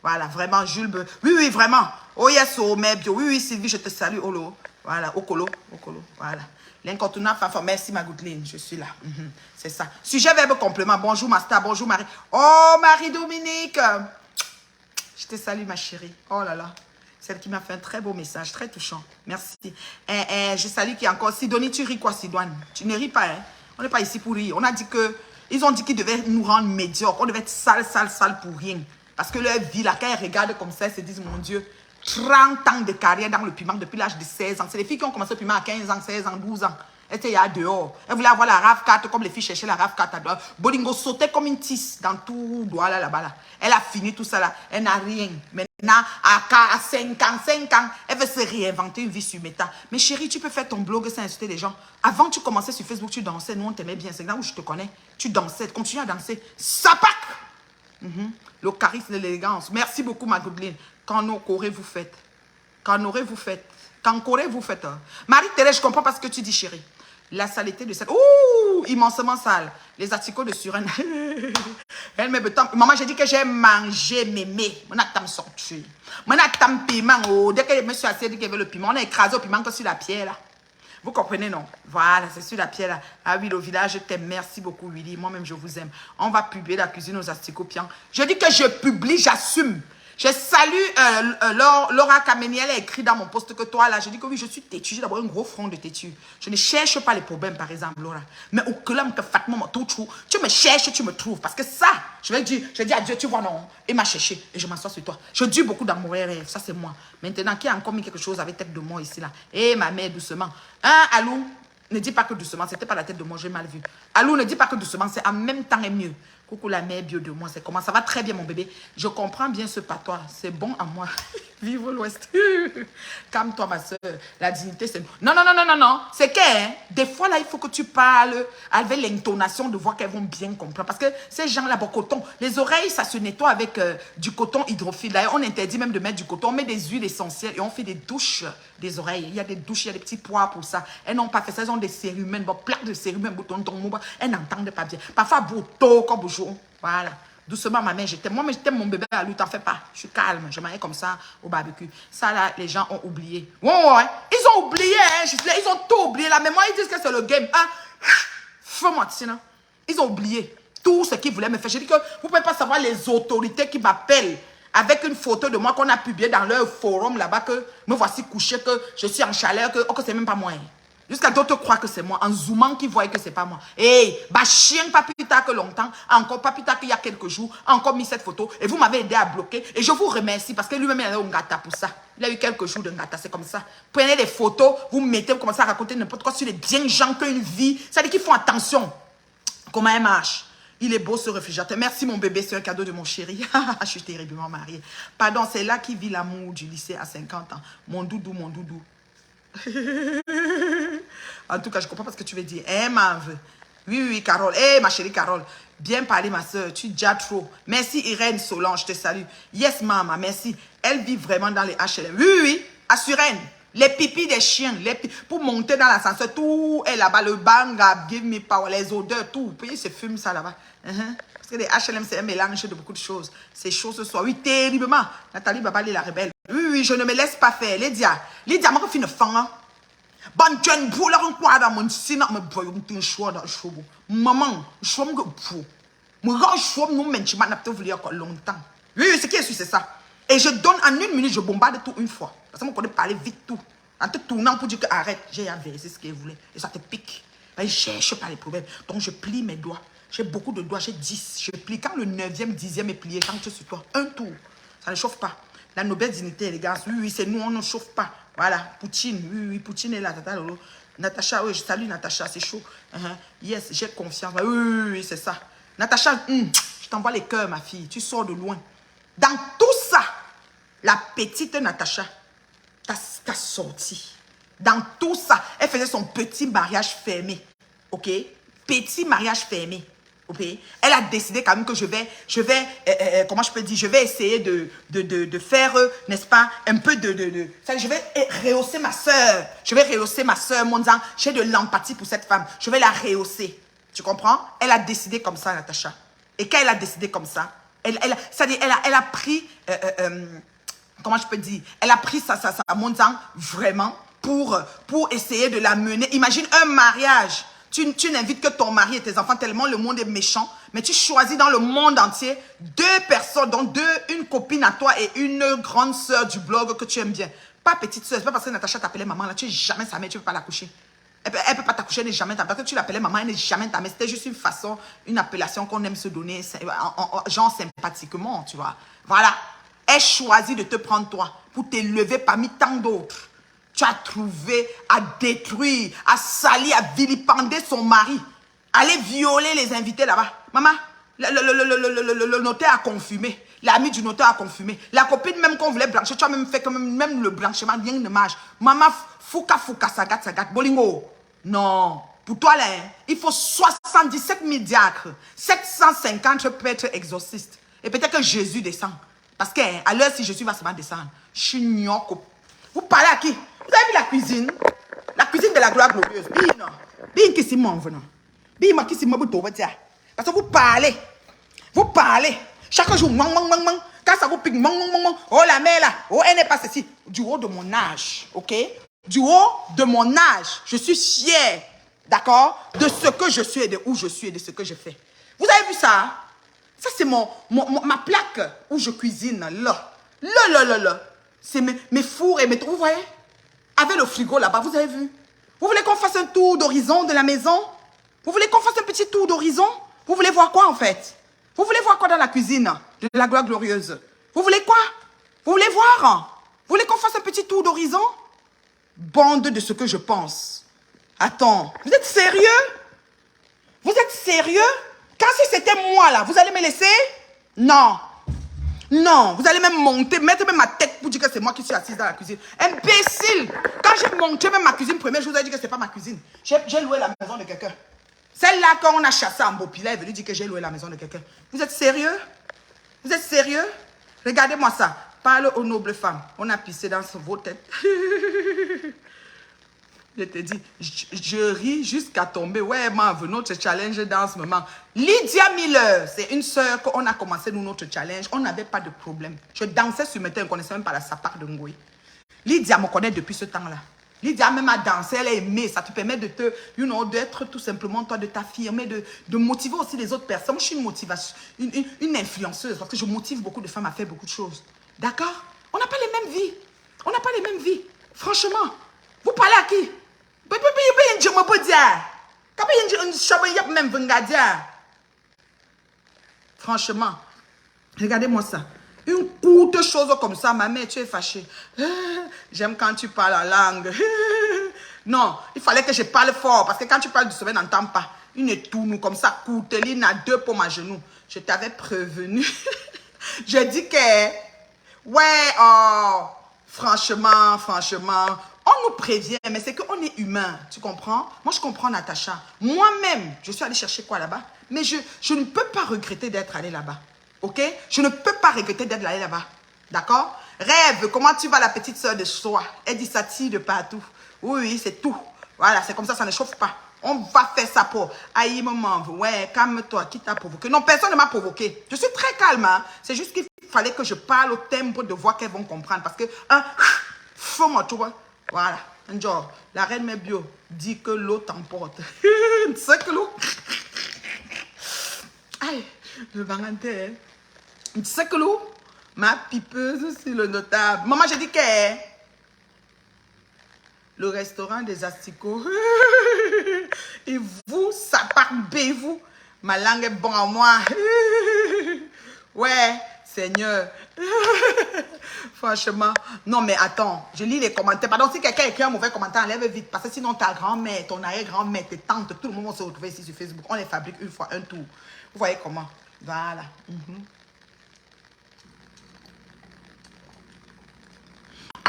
Voilà, vraiment, Jules. Oui, oui, vraiment. Oh, yes, oh, mais bio. Oui, oui, Sylvie, je te salue. Olo. Voilà, Okolo. Okolo. Voilà. L'incontournable, merci, ma Goudline. Je suis là. C'est ça. Sujet, verbe, complément. Bonjour, Master. Bonjour, Marie. Oh, Marie-Dominique. Je te salue, ma chérie. Oh là là. Celle qui m'a fait un très beau message, très touchant. Merci. Je salue qui est encore. Sidonie, tu ris quoi, Sidoine? Tu ne ris pas, hein? On n'est pas ici pour rire. On a dit que... Ils ont dit qu'ils devaient nous rendre médiocres. On devait être sale, sale, sale pour rien. Parce que leur vie, là, quand elles regardent comme ça, elles se disent, mon Dieu, 30 ans de carrière dans le piment depuis l'âge de 16 ans. C'est les filles qui ont commencé le piment à 15 ans, 16 ans, 12 ans. Elles étaient là dehors. Elles voulaient avoir la RAV4 comme les filles cherchaient la RAV4 à dehors. Bolingo sautait comme une tisse dans tout doigt là-bas. Là. Elle a fini tout ça là. Elle n'a rien. Maintenant, à 5 ans, elle veut se réinventer une vie sur Meta. Mais chérie, tu peux faire ton blog sans insulter les gens. Avant, tu commençais sur Facebook, tu dansais. Nous, on t'aimait bien. C'est là où je te connais. Tu dansais. Continue à danser. Sapac! Le charisme et l'élégance. Merci beaucoup, ma Goudline. Quand nous vous faites. Quand aurez-vous fait? Quand aurez-vous fait? Marie-Thérèse, je comprends pas ce que tu dis, chérie. La saleté de cette... Ouh, immensement sale. Les articles de surène. Elle me betant. Maman, j'ai dit que j'ai mangé mémé. On a tant sorti. On a tant piment. Oh, dès que le monsieur a dit qu'il veut le piment, on a écrasé le piment que sur la pierre, là. Vous comprenez, non? Voilà, c'est sur la pierre, là. Ah oui, le village, je t'aime. Merci beaucoup, Willy. Moi-même, je vous aime. On va publier la cuisine aux asticopians. Je dis que je publie, j'assume. Je salue Laura Kameni, elle a écrit dans mon post que toi, là, je dis que oui, je suis têtu, j'ai d'abord un gros front de têtu. Je ne cherche pas les problèmes, par exemple, Laura. Mais au club que Fatma tout, tu me cherches, tu me trouves. Parce que ça, je dis à Dieu, tu vois, non, il m'a cherché et je m'assois sur toi. Je dis beaucoup d'amour et rêve, ça c'est moi. Maintenant, qui a encore mis quelque chose avec tête de mort ici, là? Eh, ma mère, doucement. Hein, Alou, ne dis pas que doucement, c'était pas la tête de mort, j'ai mal vu. Alou, ne dis pas que doucement, c'est en même temps et mieux. Coucou la mère bio de moi, c'est comment? Ça va très bien mon bébé. Je comprends bien ce patois, c'est bon à moi. Vive l'Ouest. Calme-toi ma soeur. La dignité c'est... Non, non, non, non, non, non. C'est que, hein, des fois là, il faut que tu parles avec l'intonation de voix qu'elles vont bien comprendre. Parce que ces gens-là, bon, coton, les oreilles, ça se nettoie avec du coton hydrophile. D'ailleurs, on interdit même de mettre du coton. On met des huiles essentielles et on fait des douches des oreilles. Il y a des douches, il y a des petits poids pour ça. Elles n'ont pas fait ça, elles ont des cérumen, bon, plaques de cérumen, bouton, elles n'entendent pas bien. Parfois, bouton, comme bonjour. Voilà. Doucement, ma mère, je t'aime. Moi, mais je t'aime mon bébé à lui, t'en fais pas. Je suis calme. Je m'arrête comme ça au barbecue. Ça, là, les gens ont oublié. Ouais, ouais. Ils ont oublié, hein. Ils ont tout oublié. La mémoire, ils disent que c'est le game. Hein? Fais-moi, sinon. Ils ont oublié tout ce qu'ils voulaient me faire. Je dis que vous ne pouvez pas savoir les autorités qui m'appellent avec une photo de moi qu'on a publiée dans leur forum là-bas, que me voici couché, que je suis en chaleur, que c'est même pas moi. Hein. Jusqu'à d'autres croient que c'est moi, en zoomant qu'ils voient que c'est pas moi. Hey, bah chien, pas plus tard que longtemps, encore pas plus tard qu'il y a quelques jours, encore mis cette photo, et vous m'avez aidé à bloquer, et je vous remercie, parce que lui-même, il a eu un gâta pour ça. Il a eu quelques jours de gâta, c'est comme ça. Prenez des photos, vous mettez, vous commencez à raconter n'importe quoi sur les bien gens qui ont une vie, ça dit qu'ils font attention. Comment elle marche? Il est beau ce réfrigérateur. Merci mon bébé, c'est un cadeau de mon chéri. Je suis terriblement mariée. Pardon, c'est là qui vit l'amour du lycée à 50 ans. Mon doudou, mon doudou. En tout cas, je comprends pas ce que tu veux dire. Eh, Mav. Oui, oui, Carole. Eh, ma chérie Carole. Bien parlé, ma soeur. Tu déjà trop. Merci, Irène Solange. Je te salue. Yes, maman. Merci. Elle vit vraiment dans les HLM. Oui, oui. Assurène. Les pipis des chiens. Pour monter dans l'ascenseur, tout est là-bas. Le banga, give me power. Les odeurs, tout. Puis, se fume ça là-bas. Parce que les HLM, c'est un mélange de beaucoup de choses. Ces choses ce soir. Oui, terriblement. Nathalie Babali, la rebelle. Oui, oui, je ne me laisse pas faire. Lydia, moi, je suis une femme. Bon, tu as une boule à quoi dans mon sinon, me boy, un choix dans le choix. Maman, je suis un peu pour. Moi, je suis un peu tu m'as pas voulu encore longtemps. Oui, ce qui est sûr, c'est ça. Et je donne en une minute, je bombarde tout une fois. Parce que moi, je connais parler vite tout. En te tournant pour dire que arrête, j'ai à vérifier ce qu'elle voulait. Et ça te pique. Ben, je cherche pas les problèmes. Donc, je plie mes doigts. J'ai beaucoup de doigts, j'ai 10. Je plie. Quand le 9e, 10e est plié, quand tu es sur toi, un tour, ça ne chauffe pas. La noble dignité, les gars, oui, oui, c'est nous, on ne chauffe pas. Voilà, Poutine, oui, oui, Poutine est là, tata Lolo. Natacha, oui, je salue Natacha, c'est chaud. Yes, j'ai confiance. Oui, oui, oui, c'est ça. Natacha, je t'envoie les cœurs, ma fille, tu sors de loin. Dans tout ça, la petite Natacha t'a sorti. Dans tout ça, elle faisait son petit mariage fermé, ok? Petit mariage fermé. Okay. Elle a décidé quand même que je vais, comment je peux dire, je vais essayer de faire, n'est-ce pas, un peu je vais rehausser ma soeur. Je vais rehausser ma soeur, mon disant, j'ai de l'empathie pour cette femme. Je vais la rehausser. Tu comprends? Elle a décidé comme ça, Natacha. Et quand elle a décidé comme ça, elle a pris, comment je peux dire, elle a pris ça, mon disant, vraiment, pour essayer de la mener. Imagine un mariage. Tu n'invites que ton mari et tes enfants tellement le monde est méchant, mais tu choisis dans le monde entier 2 personnes, dont une copine à toi et une grande sœur du blog que tu aimes bien. Pas petite sœur, c'est pas parce que Natacha t'appelait maman, là, tu n'es jamais sa mère, tu ne peux pas la coucher. Elle peut pas t'accoucher, elle n'est jamais ta mère. Parce que tu l'appelais maman, elle n'est jamais ta mère. C'était juste une façon, une appellation qu'on aime se donner, genre sympathiquement, tu vois. Voilà. Elle choisit de te prendre toi pour t'élever parmi tant d'autres. Tu as trouvé à détruire, à salir, à vilipender son mari. Aller violer les invités là-bas. Maman, le notaire a confirmé. L'ami du notaire a confirmé. La copine même qu'on voulait blanchir, tu as même fait que même le blanchiment, rien ne marche. Maman, fouka, sagat, bolingo. Non. Pour toi, là, il faut 77 000 diacres. 750 prêtres exorcistes. Et peut-être que Jésus descend. Parce qu'à l'heure, si Jésus va seulement descendre, je suis gnocco. Vous parlez à qui? Vous avez vu la cuisine? La cuisine de la gloire glorieuse. Bien qui s'y m'en venant. Bien qui s'y m'en venant. Parce que vous parlez. Vous parlez. Chaque jour, quand ça vous pique, oh la mère là, oh elle n'est pas ceci. Du haut de mon âge, ok? Du haut de mon âge, je suis fière, d'accord? De ce que je suis et de où je suis et de ce que je fais. Vous avez vu ça? Ça c'est ma plaque où je cuisine là. Là. C'est mes fours et mes... Vous voyez? Avec le frigo là-bas, vous avez vu? Vous voulez qu'on fasse un tour d'horizon de la maison? Vous voulez qu'on fasse un petit tour d'horizon? Vous voulez voir quoi en fait? Vous voulez voir quoi dans la cuisine de la gloire glorieuse? Vous voulez quoi? Vous voulez voir? Vous voulez qu'on fasse un petit tour d'horizon? Bande de ce que je pense. Attends, vous êtes sérieux? Vous êtes sérieux? Quand si c'était moi là, vous allez me laisser? Non. Non, vous allez même monter, mettre même ma tête pour dire que c'est moi qui suis assise dans la cuisine. Imbécile! Quand j'ai monté même ma cuisine première, je vous ai dit que c'est pas ma cuisine. J'ai loué la maison de quelqu'un. Celle-là, quand on a chassé en Bopila, elle est venue dire que j'ai loué la maison de quelqu'un. Vous êtes sérieux? Vous êtes sérieux? Regardez-moi ça. Parle aux nobles femmes. On a pissé dans vos têtes. Je te dis, je ris jusqu'à tomber. Ouais, Marv, notre challenge dans ce moment. Lydia Miller, c'est une sœur qu'on a commencé nous notre challenge. On n'avait pas de problème. Je dansais sur mes têtes, on ne connaissait même pas la sapare de Ngoui. Lydia me connaît depuis ce temps-là. Lydia même a dansé, elle a aimé. Ça te permet de te, d'être tout simplement toi, de t'affirmer, de motiver aussi les autres personnes. Moi, je suis une motivation, une influenceuse parce que je motive beaucoup de femmes à faire beaucoup de choses. D'accord? On n'a pas les mêmes vies. On n'a pas les mêmes vies. Franchement, vous parlez à qui? Franchement, regardez-moi ça. Une courte chose comme ça, ma mère, tu es fâchée. J'aime quand tu parles en langue. Non, il fallait que je parle fort parce que quand tu parles doucement, on n'entend pas. Une tourne comme ça, courte, il a 2 pommes à genoux. Je t'avais prévenu. Je dis que, ouais, oh, franchement, on nous prévient, mais c'est qu'on est humain, tu comprends? Moi, je comprends Natacha. Moi-même, je suis allée chercher quoi là-bas? Mais je ne peux pas regretter d'être allée là-bas. Ok? Je ne peux pas regretter d'être allée là-bas. D'accord? Rêve, comment tu vas la petite soeur de soi? Elle dit ça tire de partout. Oui, c'est tout. Voilà, c'est comme ça ne chauffe pas. On va faire ça pour... Aïe, maman, ouais, calme-toi, qui t'a provoqué? Non, personne ne m'a provoqué. Je suis très calme, hein? C'est juste qu'il fallait que je parle au tempo de voix qu'elles vont comprendre. Parce que, faut-moi, tu vois. Voilà, genre, la reine Mébio dit que l'eau t'emporte. C'est que l'eau... Aïe, le baranté. C'est que l'eau, ma pipeuse sur le notable. Maman, j'ai dit que... Le restaurant des asticots. Et vous, ça parle-vous. Ma langue est bonne à moi. Ouais, Seigneur. Franchement. Non, mais attends. Je lis les commentaires. Pardon, si quelqu'un écrit un mauvais commentaire, enlève vite. Parce que sinon, ta grand-mère, ton arrière-grand-mère, tes tantes, tout le monde va se retrouver ici sur Facebook. On les fabrique une fois, un tour. Vous voyez comment? Voilà.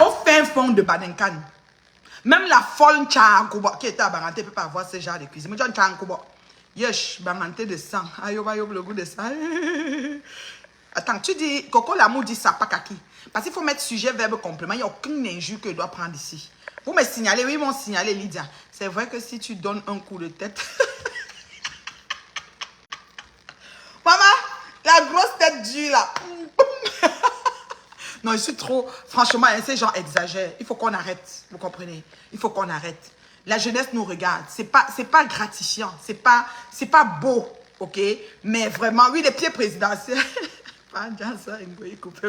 Au fin fond de Badenkan. Même la folle Tchankouba qui était à Baranté ne peut pas avoir ce genre de cuisine. Mais John Tchankouba, yesh, Baranté de sang. Aïe, le goût de sang. Attends, tu dis, Coco l'amour dit ça, pas kaki. Parce qu'il faut mettre sujet, verbe, complément. Il n'y a aucune injure que je dois prendre ici. Vous me signalez, oui, ils m'ont signalé, Lydia. C'est vrai que si tu donnes un coup de tête. Maman, la grosse tête dure là. Non, je suis trop... Franchement, ces gens exagèrent. Il faut qu'on arrête. Vous comprenez? Il faut qu'on arrête. La jeunesse nous regarde. C'est pas gratifiant. C'est pas beau. OK? Mais vraiment, oui, les pieds présidentiels. Pas déjà ça,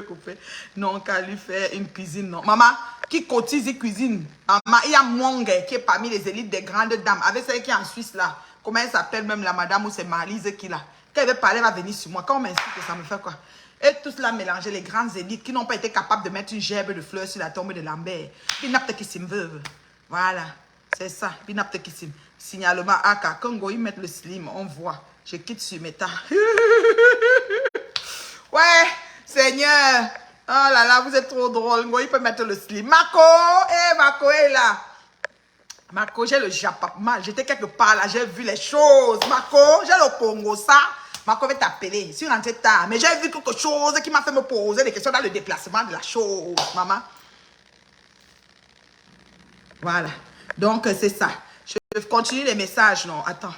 couper. Non, qu'à lui faire une cuisine, non. Maman, qui cotise et cuisine. Maman, il y a Mwong qui est parmi les élites des grandes dames. Avec celle qui est en Suisse là. Comment elle s'appelle même la madame ou c'est Marlise qui là? Quand elle veut parler, elle va venir sur moi. Quand on m'insulte, ça me fait quoi? Et tout cela mélangé, les grandes élites qui n'ont pas été capables de mettre une gerbe de fleurs sur la tombe de Lambert. Binapte Kissim veuve. Voilà, c'est ça. Binapte Kissim. Signalement, Aka, quand ils mettent le slim, on voit. Je quitte sur mes tas. Ouais, Seigneur. Oh là là, vous êtes trop drôle. Il peut mettre le slim. Marco, Marco est là. Marco, j'ai le Japon. J'étais quelque part là, j'ai vu les choses. Marco, j'ai le Congo, ça. Marco va t'appeler, si on rentre tard. Mais j'ai vu quelque chose qui m'a fait me poser des questions dans le déplacement de la chose, maman. Voilà. Donc, c'est ça. Je continue les messages, non. Attends.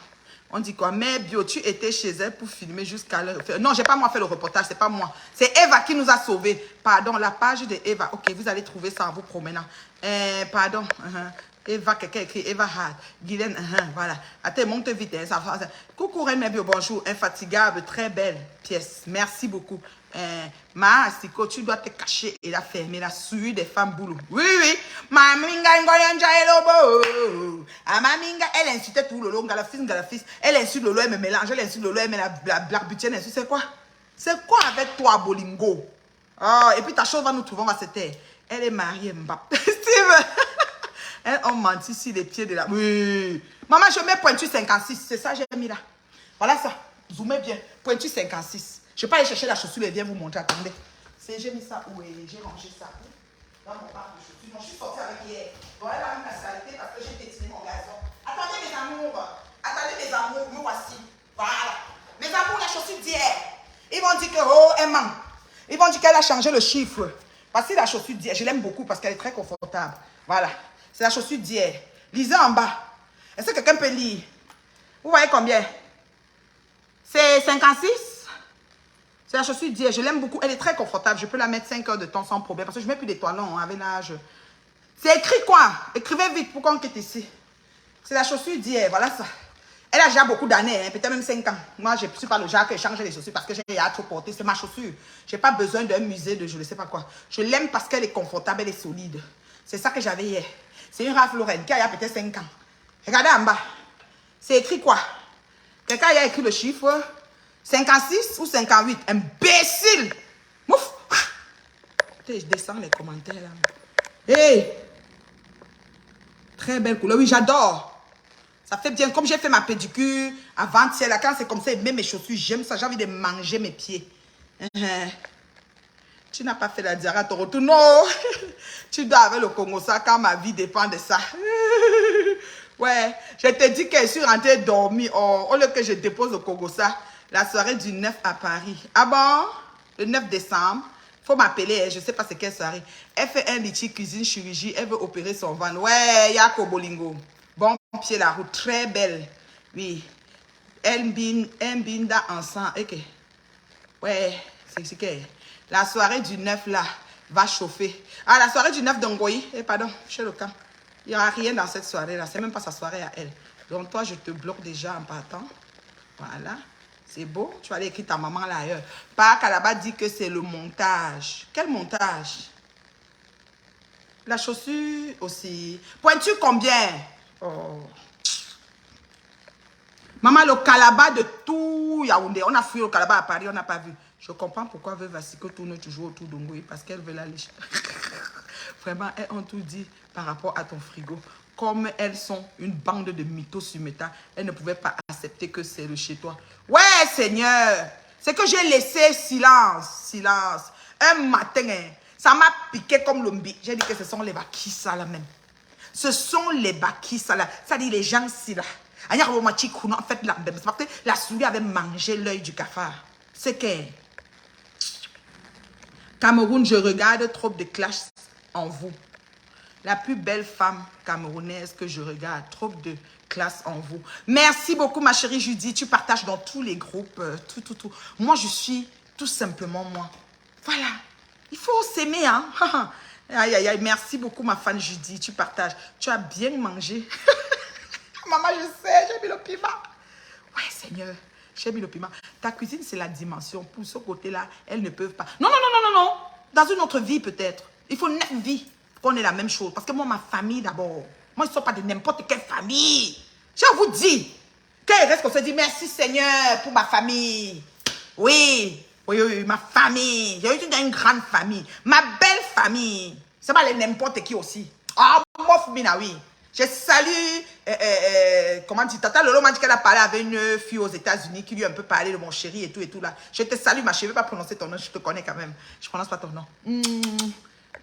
On dit quoi? Mais Bio, tu étais chez elle pour filmer jusqu'à l'heure. Non, j'ai pas moi fait le reportage, c'est pas moi. C'est Eva qui nous a sauvés. Pardon, la page de Eva. Ok, vous allez trouver ça en vous promenant. Pardon. Eva, quelqu'un écrit Eva Hart. Guylaine, voilà. Attends, monte vite. Hein, coucou, Reine Mébio, bonjour. Infatigable, très belle pièce. Merci beaucoup. Ma Siko, tu dois te cacher et la fermer, la souillure des femmes boulot. Oui, oui. Maminga, elle insultait tout le long. Galafis. Elle insulte le lot, elle me mélange. Elle insulte le lot, elle met la black butienne. C'est quoi? C'est quoi avec toi, Bolingo? Oh, et puis ta chose va nous trouver, on va se taire. Elle est mariée, Mbappé. Steve. Elles ont menti sur les pieds de la... Oui. Maman, je mets pointure 56. C'est ça, j'ai mis là. Voilà ça. Zoomez bien. Pointure 56. Je vais pas aller chercher la chaussure et viens vous montrer. Attendez. J'ai mis ça où? J'ai rangé ça dans mon parc de chaussures. Non, je suis sortie avec hier. Donc elle a mis la saleté parce que j'ai pétiné mon gazon. Attendez mes amours. Attendez mes amours. Me voici. Voilà. Mes amours, la chaussure d'hier. Ils vont dire que, oh, elle ment. Ils vont dire qu'elle a changé le chiffre. Parce que la chaussure d'hier, je l'aime beaucoup parce qu'elle est très confortable. Voilà. C'est la chaussure d'hier. Lisez en bas. Est-ce que quelqu'un peut lire? Vous voyez combien? C'est 56. C'est la chaussure d'hier. Je l'aime beaucoup. Elle est très confortable. Je peux la mettre 5 heures de temps sans problème. Parce que je ne mets plus d'étoilons avec l'âge. C'est écrit quoi? Écrivez vite pour qu'on quitte ici. C'est la chaussure d'hier. Voilà ça. Elle a déjà beaucoup d'années. Hein, peut-être même 5 ans. Moi, je ne suis pas le genre qui change les chaussures parce que j'ai hâte trop porter. C'est ma chaussure. Je n'ai pas besoin d'un musée de je ne sais pas quoi. Je l'aime parce qu'elle est confortable. Elle est solide. C'est ça que j'avais hier. C'est une Ralph Lauren qui a peut-être 5 ans. Regardez en bas. C'est écrit quoi? Quelqu'un a écrit le chiffre 56 ou 58. Imbécile! Mouf! Je descends les commentaires là. Hey! Très belle couleur. Oui, j'adore. Ça fait bien. Comme j'ai fait ma pédicure avant-hier, là, quand c'est comme ça, même mes chaussures, j'aime ça. J'ai envie de manger mes pieds. Tu n'as pas fait la diarrhée à ton retour. Non! Tu dois avec le Congo ça quand ma vie dépend de ça. Ouais, je te dis que je suis rentrée dormir. Oh, au lieu que je dépose le Congo ça, la soirée du 9 à Paris. Ah bon? Le 9 décembre. Il faut m'appeler, je ne sais pas c'est quelle soirée. Elle fait un litchi cuisine chirurgie. Elle veut opérer son ventre. Ouais, Yako Bolingo. Bon pied la route, très belle. Oui. Binda ensemble. Ok. Ouais, c'est que la soirée du 9 là va chauffer. Ah, la soirée du 9 d'Ongoï. Pardon, chez le camp. Il n'y aura rien dans cette soirée là. C'est même pas sa soirée à elle. Donc toi, je te bloque déjà en partant. Voilà. C'est beau. Tu vas aller écrire ta maman là ailleurs. Pas qu'à là-bas dit que c'est le montage. Quel montage? La chaussure aussi. Pointure combien? Oh. Maman, le Calabar de tout Yaoundé. On a fui le Calabar à Paris, on n'a pas vu. Je comprends pourquoi Veuve Vasiko tourne toujours autour d'Ongoï. Parce qu'elle veut la lécher. Vraiment, elles ont tout dit par rapport à ton frigo. Comme elles sont une bande de mythos sur méta, elles ne pouvaient pas accepter que c'est le chez toi. Ouais, Seigneur. C'est que j'ai laissé silence. Silence. Un matin, ça m'a piqué comme l'ombi. J'ai dit que ce sont les bakis, ça là même. Ce sont les bakis, ça là. Ça dit les gens, si là. En fait, la souris avait mangé l'œil du cafard. C'est que Cameroun, je regarde trop de clash en vous. La plus belle femme camerounaise que je regarde, trop de classe en vous. Merci beaucoup, ma chérie Judy. Tu partages dans tous les groupes, tout. Moi, je suis tout simplement moi. Voilà. Il faut s'aimer, hein. Aïe, aïe, aïe. Merci beaucoup, ma fan Judy. Tu partages. Tu as bien mangé. Maman, je sais, j'ai mis le piment. Ouais, Seigneur, j'ai mis le piment. Ta cuisine, c'est la dimension. Pour ce côté-là, elles ne peuvent pas. Non. Dans une autre vie, peut-être. Il faut 9 vies qu'on ait la même chose. Parce que moi, ma famille, d'abord. Moi, je ne sors pas de n'importe quelle famille. Je vous dis. Quand il reste qu'on se dit, merci, Seigneur, pour ma famille. Oui, ma famille. J'ai une grande famille. Ma belle famille. C'est pas n'importe qui aussi. Ah, moi, Fumina, oui. Je salue, comment dire, Tata Lolo m'a dit qu'elle a parlé avec une fille aux États-Unis qui lui a un peu parlé de mon chéri et tout là. Je te salue, ma chérie, je ne vais pas prononcer ton nom, je te connais quand même. Je ne prononce pas ton nom.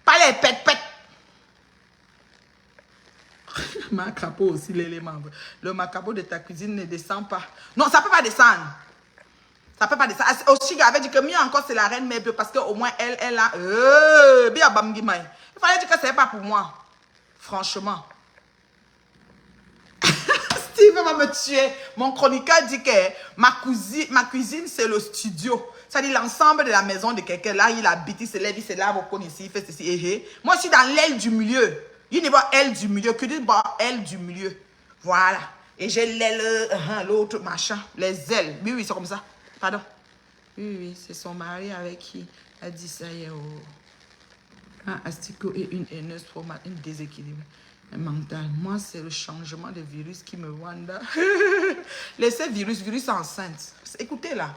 Pas les pète. Macapo aussi, l'élément. Le macapo de ta cuisine ne descend pas. Non, ça ne peut pas descendre. Ça ne peut pas descendre. Aussi, avait dit que mieux encore, c'est la reine Mébio parce qu'au moins, elle a... bien bamgimai. Il fallait dire que ce n'est pas pour moi. Franchement. Steve va me tuer. Mon chroniqueur dit que ma cuisine, c'est le studio. Ça dit l'ensemble de la maison de quelqu'un. Là, il habite, il se lève, il se lave au coin ici, il fait ceci. Moi, je suis dans l'aile du milieu. Il n'y a pas elle du milieu, que dit pas elle du milieu. Voilà. Et j'ai l'aile, l'autre machin, les ailes. Oui, oui, c'est comme ça. Pardon. Oui, oui, c'est son mari avec qui a dit ça hier. Un asticot et une haineuse pour une déséquilibre mental. Moi, c'est le changement de virus qui me wanda. Laissez virus enceinte. Écoutez là.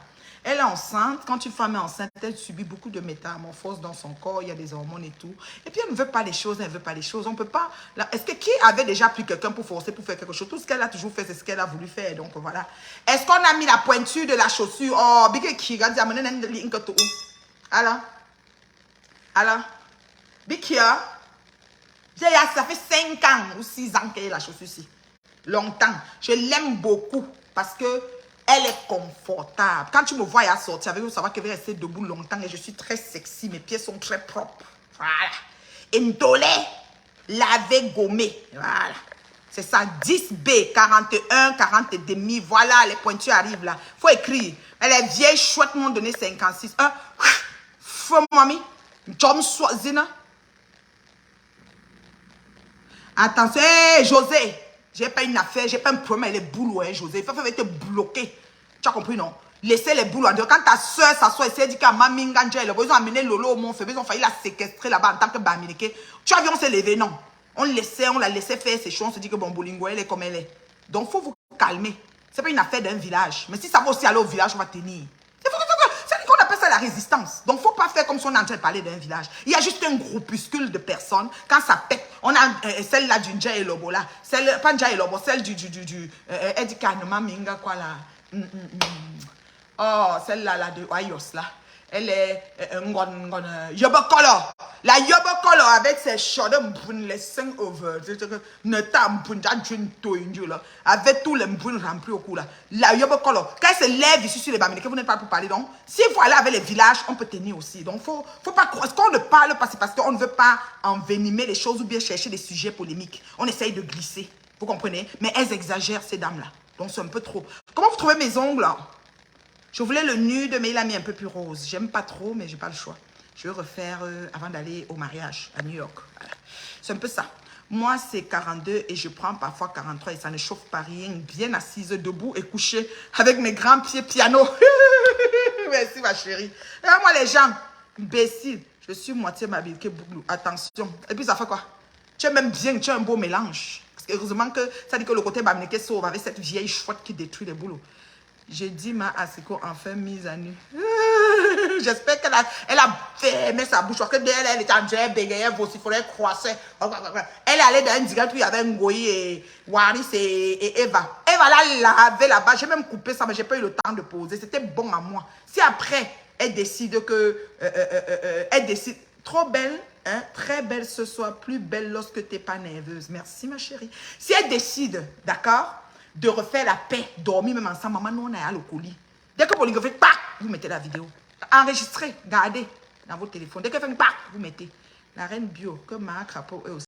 Elle est enceinte. Quand une femme est enceinte, elle subit beaucoup de métamorphoses dans son corps. Il y a des hormones et tout. Et puis, elle ne veut pas les choses. Elle ne veut pas les choses. On peut pas... Est-ce que qui avait déjà pris quelqu'un pour forcer, pour faire quelque chose? Tout ce qu'elle a toujours fait, c'est ce qu'elle a voulu faire. Donc, voilà. Est-ce qu'on a mis la pointure de la chaussure? Oh, big qui regarde. Alors? Alors? Bikia, ça fait 5 ans ou 6 ans qu'elle a la chaussure-ci. Longtemps. Je l'aime beaucoup parce que elle est confortable. Quand tu me vois à sortir avec vous, savoir qu'elle va rester debout longtemps et je suis très sexy. Mes pieds sont très propres. Voilà. Et Ndolé, lavé, gommé. Voilà. C'est ça. 10B, 41, 40 et demi. Voilà, les pointures arrivent là. Faut écrire. Elle est vieille, chouette, m'ont donné 56. Faut, mamie. Jom Zina. Attention, hey, José, j'ai pas une affaire, j'ai pas un problème avec les boulots, hein, José. Il faut te bloquer. Tu as compris, non? Laissez les boulots en dehors. Quand ta soeur s'assoit et s'est dit qu'à Maminganja, ils ont amené Lolo au Mont-Feu, ils ont failli la séquestrer là-bas en tant que Bamileke. Tu as vu, on s'est levé, non? On la laissait faire ses choses, on se dit que bon, Bolingo, elle est comme elle est. Donc, il faut vous calmer. C'est pas une affaire d'un village. Mais si ça va aussi aller au village, on va tenir. C'est qu'on appelle ça la résistance. Donc, il ne faut pas faire comme si on est en train de parler d'un village. Il y a juste un groupuscule de personnes. Quand ça pète, on a celle-là du Ndja et Lobo là. Pas Ndja et Lobo, celle du elle dit Kanema Minga quoi là. Oh, celle-là là, de Ayos là. Elle est Yobokolo. La Yobokolo avec ses chaudes, les 5 over. Avec tous les mbounes remplis au cou là. La Yobokolo. Quand elle se lève ici sur les Bamileke, vous n'êtes pas pour parler. Donc, si vous allez avec les villages, on peut tenir aussi. Donc, faut pas croire. Ce qu'on ne parle pas, c'est parce qu'on ne veut pas envenimer les choses ou bien chercher des sujets polémiques. On essaye de glisser. Vous comprenez? Mais elles exagèrent, ces dames-là. Donc, c'est un peu trop. Comment vous trouvez mes ongles là? Je voulais le nude, mais il a mis un peu plus rose. J'aime pas trop, mais j'ai pas le choix. Je vais refaire avant d'aller au mariage à New York. Voilà. C'est un peu ça. Moi, c'est 42 et je prends parfois 43 et ça ne chauffe pas rien. Bien assise, debout et couchée avec mes grands pieds piano. Merci, ma chérie. Regarde-moi les gens. Imbécile. Je suis moitié Mabike Bouglou. Attention. Et puis, ça fait quoi? Tu es même bien, tu as un beau mélange. Parce que heureusement que ça dit que le côté Bamileke sauve avec cette vieille chouette qui détruit les boulots. J'ai dit ma Asiko enfin mise à nu. J'espère qu'elle a fermé sa bouche. Parce que derrière elle était en train de bégayer, vociférer, croissait. Elle allait dans un direct où il y avait Ngoyi et Waris et Eva. Eva l'a lavé là-bas. J'ai même coupé ça, mais j'ai pas eu le temps de poser. C'était bon à moi. Si après, elle décide que... elle décide... Trop belle, hein? Très belle ce soir. Plus belle lorsque tu n'es pas nerveuse. Merci ma chérie. Si elle décide, d'accord, de refaire la paix, dormir même ensemble. Maman, nous, on est à le colis. Dès que Pauline fait, pac, vous mettez la vidéo. Enregistrez, gardez dans votre téléphone. Dès qu'elle fait, pac, vous mettez. La reine bio, que ma crapaud est aussi.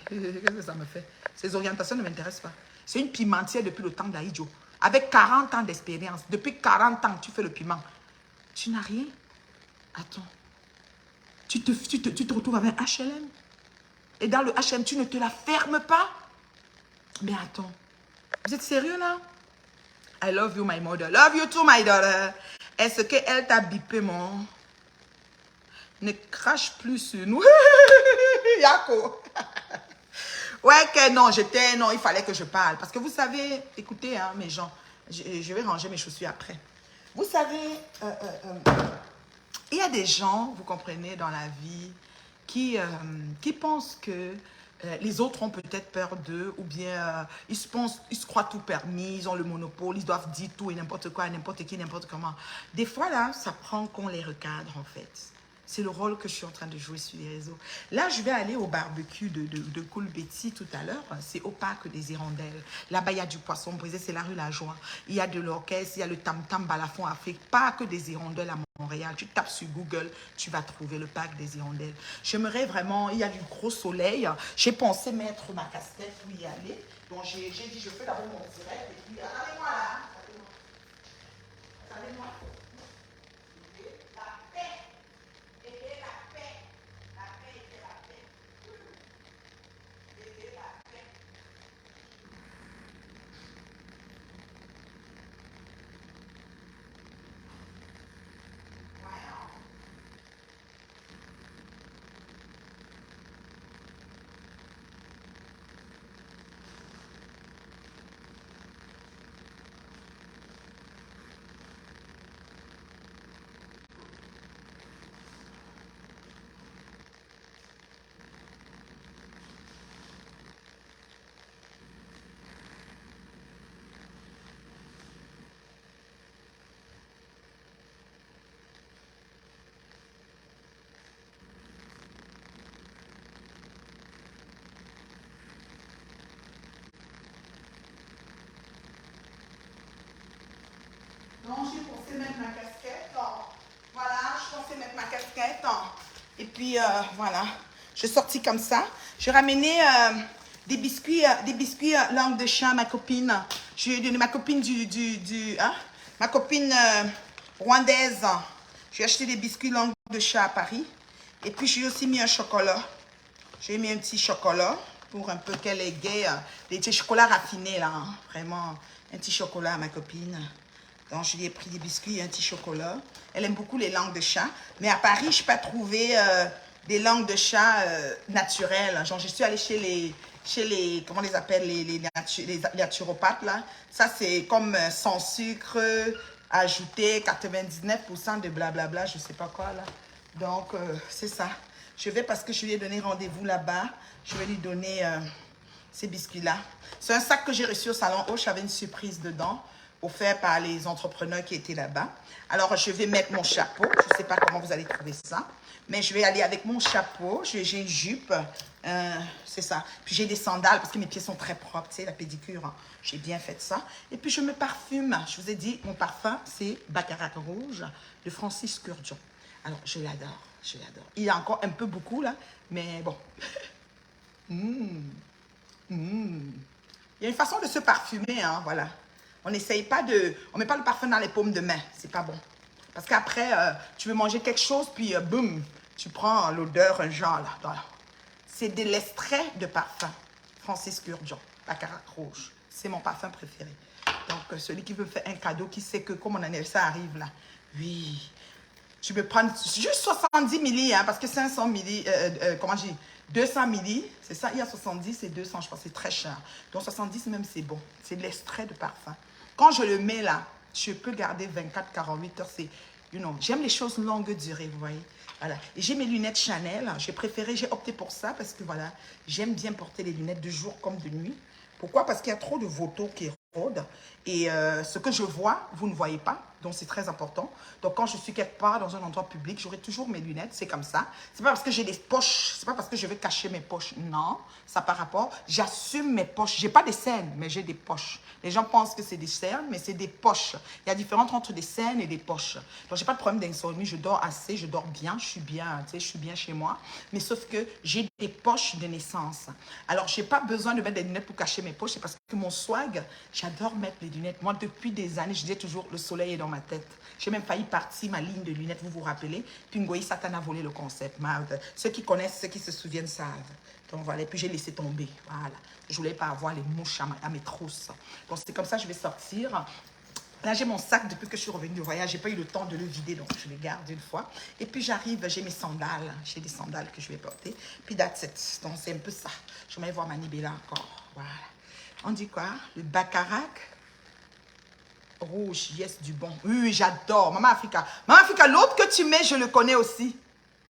Qu'est-ce que ça me fait? Ces orientations ne m'intéressent pas. C'est une pimentière depuis le temps d'Aïdjo. Avec 40 ans d'expérience. Depuis 40 ans, tu fais le piment. Tu n'as rien? Attends. Tu te retrouves avec un HLM. Et dans le HLM, tu ne te la fermes pas? Mais attends. Vous êtes sérieux là? I love you, my mother. Love you too, my daughter. Est-ce qu'elle t'a bipé, mon? Ne crache plus sur nous. Yako. Ouais, que non, non, il fallait que je parle. Parce que vous savez, écoutez, hein, mes gens, je vais ranger mes chaussures après. Vous savez, il y a des gens, vous comprenez, dans la vie, qui pensent que les autres ont peut-être peur d'eux, ou bien ils se croient tout permis, ils ont le monopole, ils doivent dire tout et n'importe quoi, n'importe qui, n'importe comment. Des fois, là, ça prend qu'on les recadre, en fait. C'est le rôle que je suis en train de jouer sur les réseaux. Là, je vais aller au barbecue de Cool Betty tout à l'heure. C'est au parc des Hirondelles. Là-bas, il y a du poisson brisé, c'est la rue La Joie. Il y a de l'orchestre, il y a le tam-tam balafon Afrique. Parc des Hirondelles à Montréal. Tu tapes sur Google, tu vas trouver le parc des Hirondelles. J'aimerais vraiment, il y a du gros soleil. J'ai pensé mettre ma casquette pour y aller. Donc, j'ai dit, je fais d'abord mon direct. Et puis, regardez-moi là. Regardez-moi. manger, je pensais mettre ma casquette. Voilà, je pensais mettre ma casquette. Et puis, voilà. Je suis sortie comme ça. J'ai ramené des biscuits langue de chat à ma copine. J'ai donné ma copine ma copine rwandaise. J'ai acheté des biscuits langue de chat à Paris. Et puis, j'ai aussi mis un chocolat. J'ai mis un petit chocolat pour un peu qu'elle est gaie. Des petits chocolats raffinés, là. Hein. Vraiment, un petit chocolat à ma copine. Donc, je lui ai pris des biscuits et un petit chocolat. Elle aime beaucoup les langues de chat. Mais à Paris, je n'ai pas trouvé des langues de chat naturelles. Genre, je suis allée chez les comment on les appelle, les naturopathes, là. Ça, c'est comme sans sucre, ajouté 99% de blablabla, je ne sais pas quoi, là. Donc, c'est ça. Je vais, parce que je lui ai donné rendez-vous là-bas, je vais lui donner ces biscuits-là. C'est un sac que j'ai reçu au Salon Hoche, j'avais une surprise dedans, offert par les entrepreneurs qui étaient là-bas. Alors, je vais mettre mon chapeau. Je ne sais pas comment vous allez trouver ça, mais je vais aller avec mon chapeau. J'ai une jupe, c'est ça. Puis j'ai des sandales parce que mes pieds sont très propres, tu sais, la pédicure. Hein. J'ai bien fait ça. Et puis, je me parfume. Je vous ai dit, mon parfum, c'est Baccarat Rouge de Francis Kurkdjian. Alors, je l'adore, je l'adore. Il y a encore un peu beaucoup, là, mais bon. Il y a une façon de se parfumer, hein, voilà. On n'essaye pas on ne met pas le parfum dans les paumes de main, c'est pas bon. Parce qu'après, tu veux manger quelque chose, puis boum, tu prends l'odeur, un genre, là. Voilà. C'est de l'extrait de parfum. Francis Kurkdjian, Baccarat Rouge. C'est mon parfum préféré. Donc, celui qui veut faire un cadeau, qui sait que comme mon anniversaire arrive, là, oui... Tu peux prendre juste 70 milli, hein, parce que 500 milli, comment je dis, 200 milli, c'est ça, il y a 70 et 200, je pense, c'est très cher. Donc 70 même, c'est bon. C'est de l'extrait de parfum. Quand je le mets là, je peux garder 24-48 heures. C'est, j'aime les choses longue durée, vous voyez. Voilà. Et j'ai mes lunettes Chanel. J'ai opté pour ça parce que voilà, j'aime bien porter les lunettes de jour comme de nuit. Pourquoi? Parce qu'il y a trop de photos qui rôdent. Et ce que je vois, vous ne voyez pas. Donc, c'est très important. Donc, quand je suis quelque part dans un endroit public, j'aurai toujours mes lunettes. C'est comme ça. C'est pas parce que j'ai des poches. C'est pas parce que je vais cacher mes poches. Non, ça par rapport. J'assume mes poches. J'ai pas des scènes, mais j'ai des poches. Les gens pensent que c'est des cernes, mais c'est des poches. Il y a différence entre des scènes et des poches. Donc, j'ai pas de problème d'insomnie. Je dors assez, je dors bien. Je suis bien, tu sais, je suis bien chez moi. Mais sauf que j'ai des poches de naissance. Alors, j'ai pas besoin de mettre des lunettes pour cacher mes poches. C'est parce que mon swag, j'adore mettre les lunettes. Moi, depuis des années, je disais toujours, le soleil est dans ma tête. J'ai même failli partir ma ligne de lunettes, vous vous rappelez. Puis Ngoï Satan a volé le concept. Ceux qui connaissent, ceux qui se souviennent savent. Donc voilà, et puis j'ai laissé tomber. Voilà. Je voulais pas avoir les mouches à mes trousses. Donc c'est comme ça que je vais sortir. Là, j'ai mon sac depuis que je suis revenue du voyage. J'ai pas eu le temps de le vider, donc je le garde une fois. Et puis j'arrive, j'ai mes sandales. J'ai des sandales que je vais porter. Puis that's it. Donc c'est un peu ça. Je vais voir ma Nibela encore. Voilà. On dit quoi? Le Baccarat Rouge, yes, du bon. Oui, j'adore. Maman Africa. Maman Africa, l'autre que tu mets, je le connais aussi.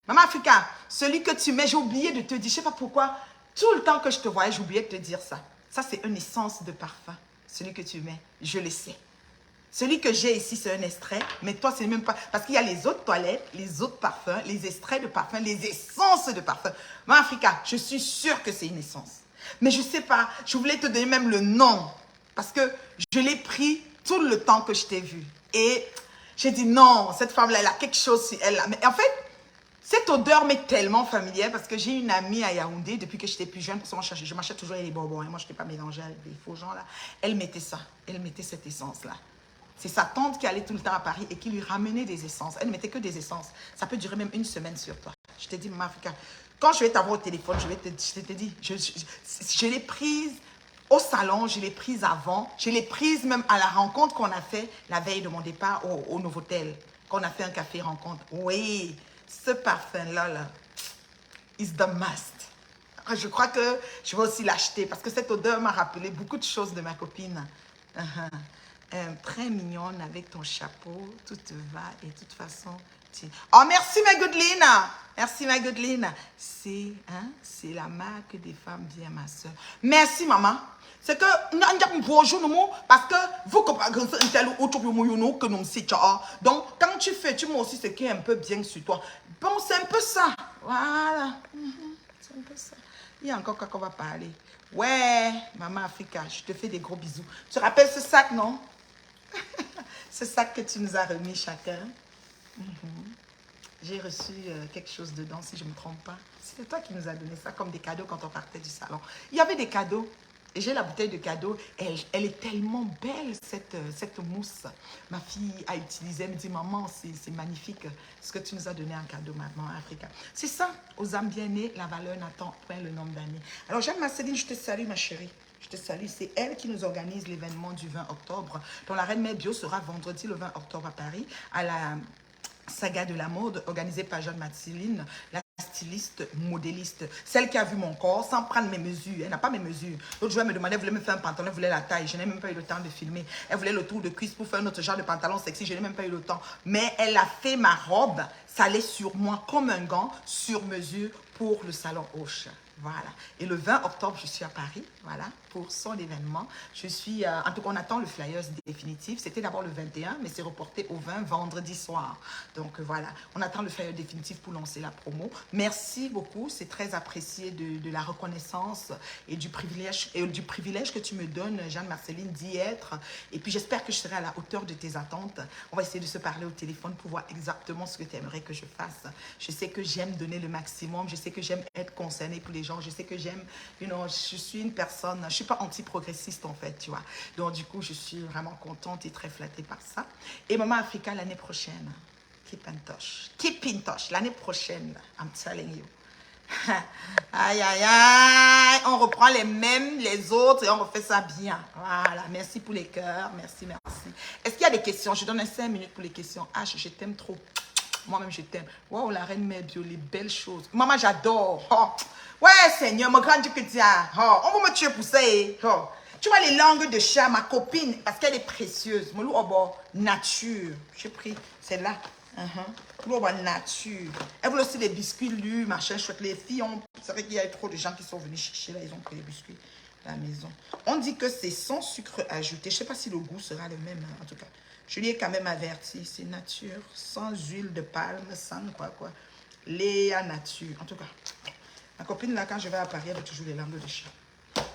Maman Africa, celui que tu mets, j'ai oublié de te dire. Je ne sais pas pourquoi. Tout le temps que je te voyais, j'ai oublié de te dire ça. Ça, c'est une essence de parfum. Celui que tu mets, je le sais. Celui que j'ai ici, c'est un extrait. Mais toi, c'est même pas... Parce qu'il y a les autres toilettes, les autres parfums, les extraits de parfum, les essences de parfum. Maman Africa, je suis sûre que c'est une essence. Mais je ne sais pas. Je voulais te donner même le nom. Parce que je l'ai pris tout le temps que je t'ai vu. Et j'ai dit non, cette femme-là, elle a quelque chose sur elle. Mais en fait, cette odeur m'est tellement familière parce que j'ai une amie à Yaoundé depuis que j'étais plus jeune. Parce que je m'achète toujours les bonbons. Et moi, je ne t'ai pas mélangé avec des faux gens là. Elle mettait ça. Elle mettait cette essence-là. C'est sa tante qui allait tout le temps à Paris et qui lui ramenait des essences. Elle ne mettait que des essences. Ça peut durer même une semaine sur toi. Je t'ai dit, Maman Africa, quand je vais t'avoir au téléphone, je te dis, je l'ai prise au salon, je l'ai prise avant, je l'ai prise même à la rencontre qu'on a fait la veille de mon départ au Novotel, qu'on a fait un café rencontre. Oui, ce parfum-là, là, is the must. Je crois que je vais aussi l'acheter parce que cette odeur m'a rappelé beaucoup de choses de ma copine. Très mignonne avec ton chapeau, tout te va et de toute façon... Oh, merci ma Godeline. Merci ma Godeline. C'est la marque des femmes bien, ma soeur. Merci maman. C'est que parce que vous que nous donc quand tu fais, tu m'as aussi ce qui est un peu bien sur toi. Bon, c'est un peu ça. Voilà. C'est un peu ça. Il y a encore quoi qu'on va parler. Ouais, Maman Africa, je te fais des gros bisous. Tu te rappelles ce sac, non? ce sac que tu nous as remis chacun. J'ai reçu quelque chose dedans, si je ne me trompe pas. C'est toi qui nous as donné ça comme des cadeaux quand on partait du salon. Il y avait des cadeaux. Et j'ai la bouteille de cadeaux. Elle est tellement belle, cette mousse. Ma fille a utilisé. Elle me dit, maman, c'est magnifique ce que tu nous as donné en cadeau, maman, Africa. C'est ça, aux âmes bien nées, la valeur n'attend point le nombre d'années. Alors, Jeanne Marceline, je te salue, ma chérie. Je te salue. C'est elle qui nous organise l'événement du 20 octobre. Dont la Reine Mère Bio sera vendredi le 20 octobre à Paris, à la Saga de la mode, organisée par Jeanne Marceline, la styliste, modéliste, celle qui a vu mon corps sans prendre mes mesures. Elle n'a pas mes mesures. L'autre jour, elle me demandait, elle voulait me faire un pantalon, elle voulait la taille. Je n'ai même pas eu le temps de filmer. Elle voulait le tour de cuisse pour faire un autre genre de pantalon sexy. Je n'ai même pas eu le temps. Mais elle a fait ma robe. Ça allait sur moi comme un gant, sur mesure pour le salon Hoche. Voilà. Et le 20 octobre, je suis à Paris, voilà, pour son événement. Je suis, en tout cas, on attend le flyers définitif. C'était d'abord le 21, mais c'est reporté au 20, vendredi soir. Donc, voilà, on attend le flyer définitif pour lancer la promo. Merci beaucoup, c'est très apprécié de la reconnaissance et du privilège que tu me donnes, Jeanne Marceline, d'y être. Et puis, j'espère que je serai à la hauteur de tes attentes. On va essayer de se parler au téléphone pour voir exactement ce que tu aimerais que je fasse. Je sais que j'aime donner le maximum. Je sais que j'aime être concernée pour les gens. Je sais que j'aime, je suis une personne, je ne suis pas anti-progressiste en fait, tu vois. Donc du coup, je suis vraiment contente et très flattée par ça. Et Maman Africa l'année prochaine, keep in touch, l'année prochaine, I'm telling you. Aïe, aïe, aïe, on reprend les mêmes, les autres et on refait ça bien. Voilà, merci pour les cœurs, merci, merci. Est-ce qu'il y a des questions? Je donne 5 minutes pour les questions. H, je t'aime trop. Moi-même, je t'aime. Waouh, la Reine Mère Bio, les belles choses. Maman, j'adore. Oh. Ouais, Seigneur, mon grand Dieu que tu as. Oh. On va me tuer pour ça. Oh. Tu vois les langues de chat, ma copine, parce qu'elle est précieuse. Mon loup, oh, nature. J'ai pris celle-là. Nature. Elle voulait aussi des biscuits lus, machin, chouette. Les filles ont. C'est vrai qu'il y a trop de gens qui sont venus chercher là, ils ont pris les biscuits à la maison. On dit que c'est sans sucre ajouté. Je ne sais pas si le goût sera le même, en tout cas. Je lui ai quand même averti, c'est nature, sans huile de palme, sans quoi. Léa nature. En tout cas, ma copine là, quand je vais à Paris, elle a toujours les langues de chat.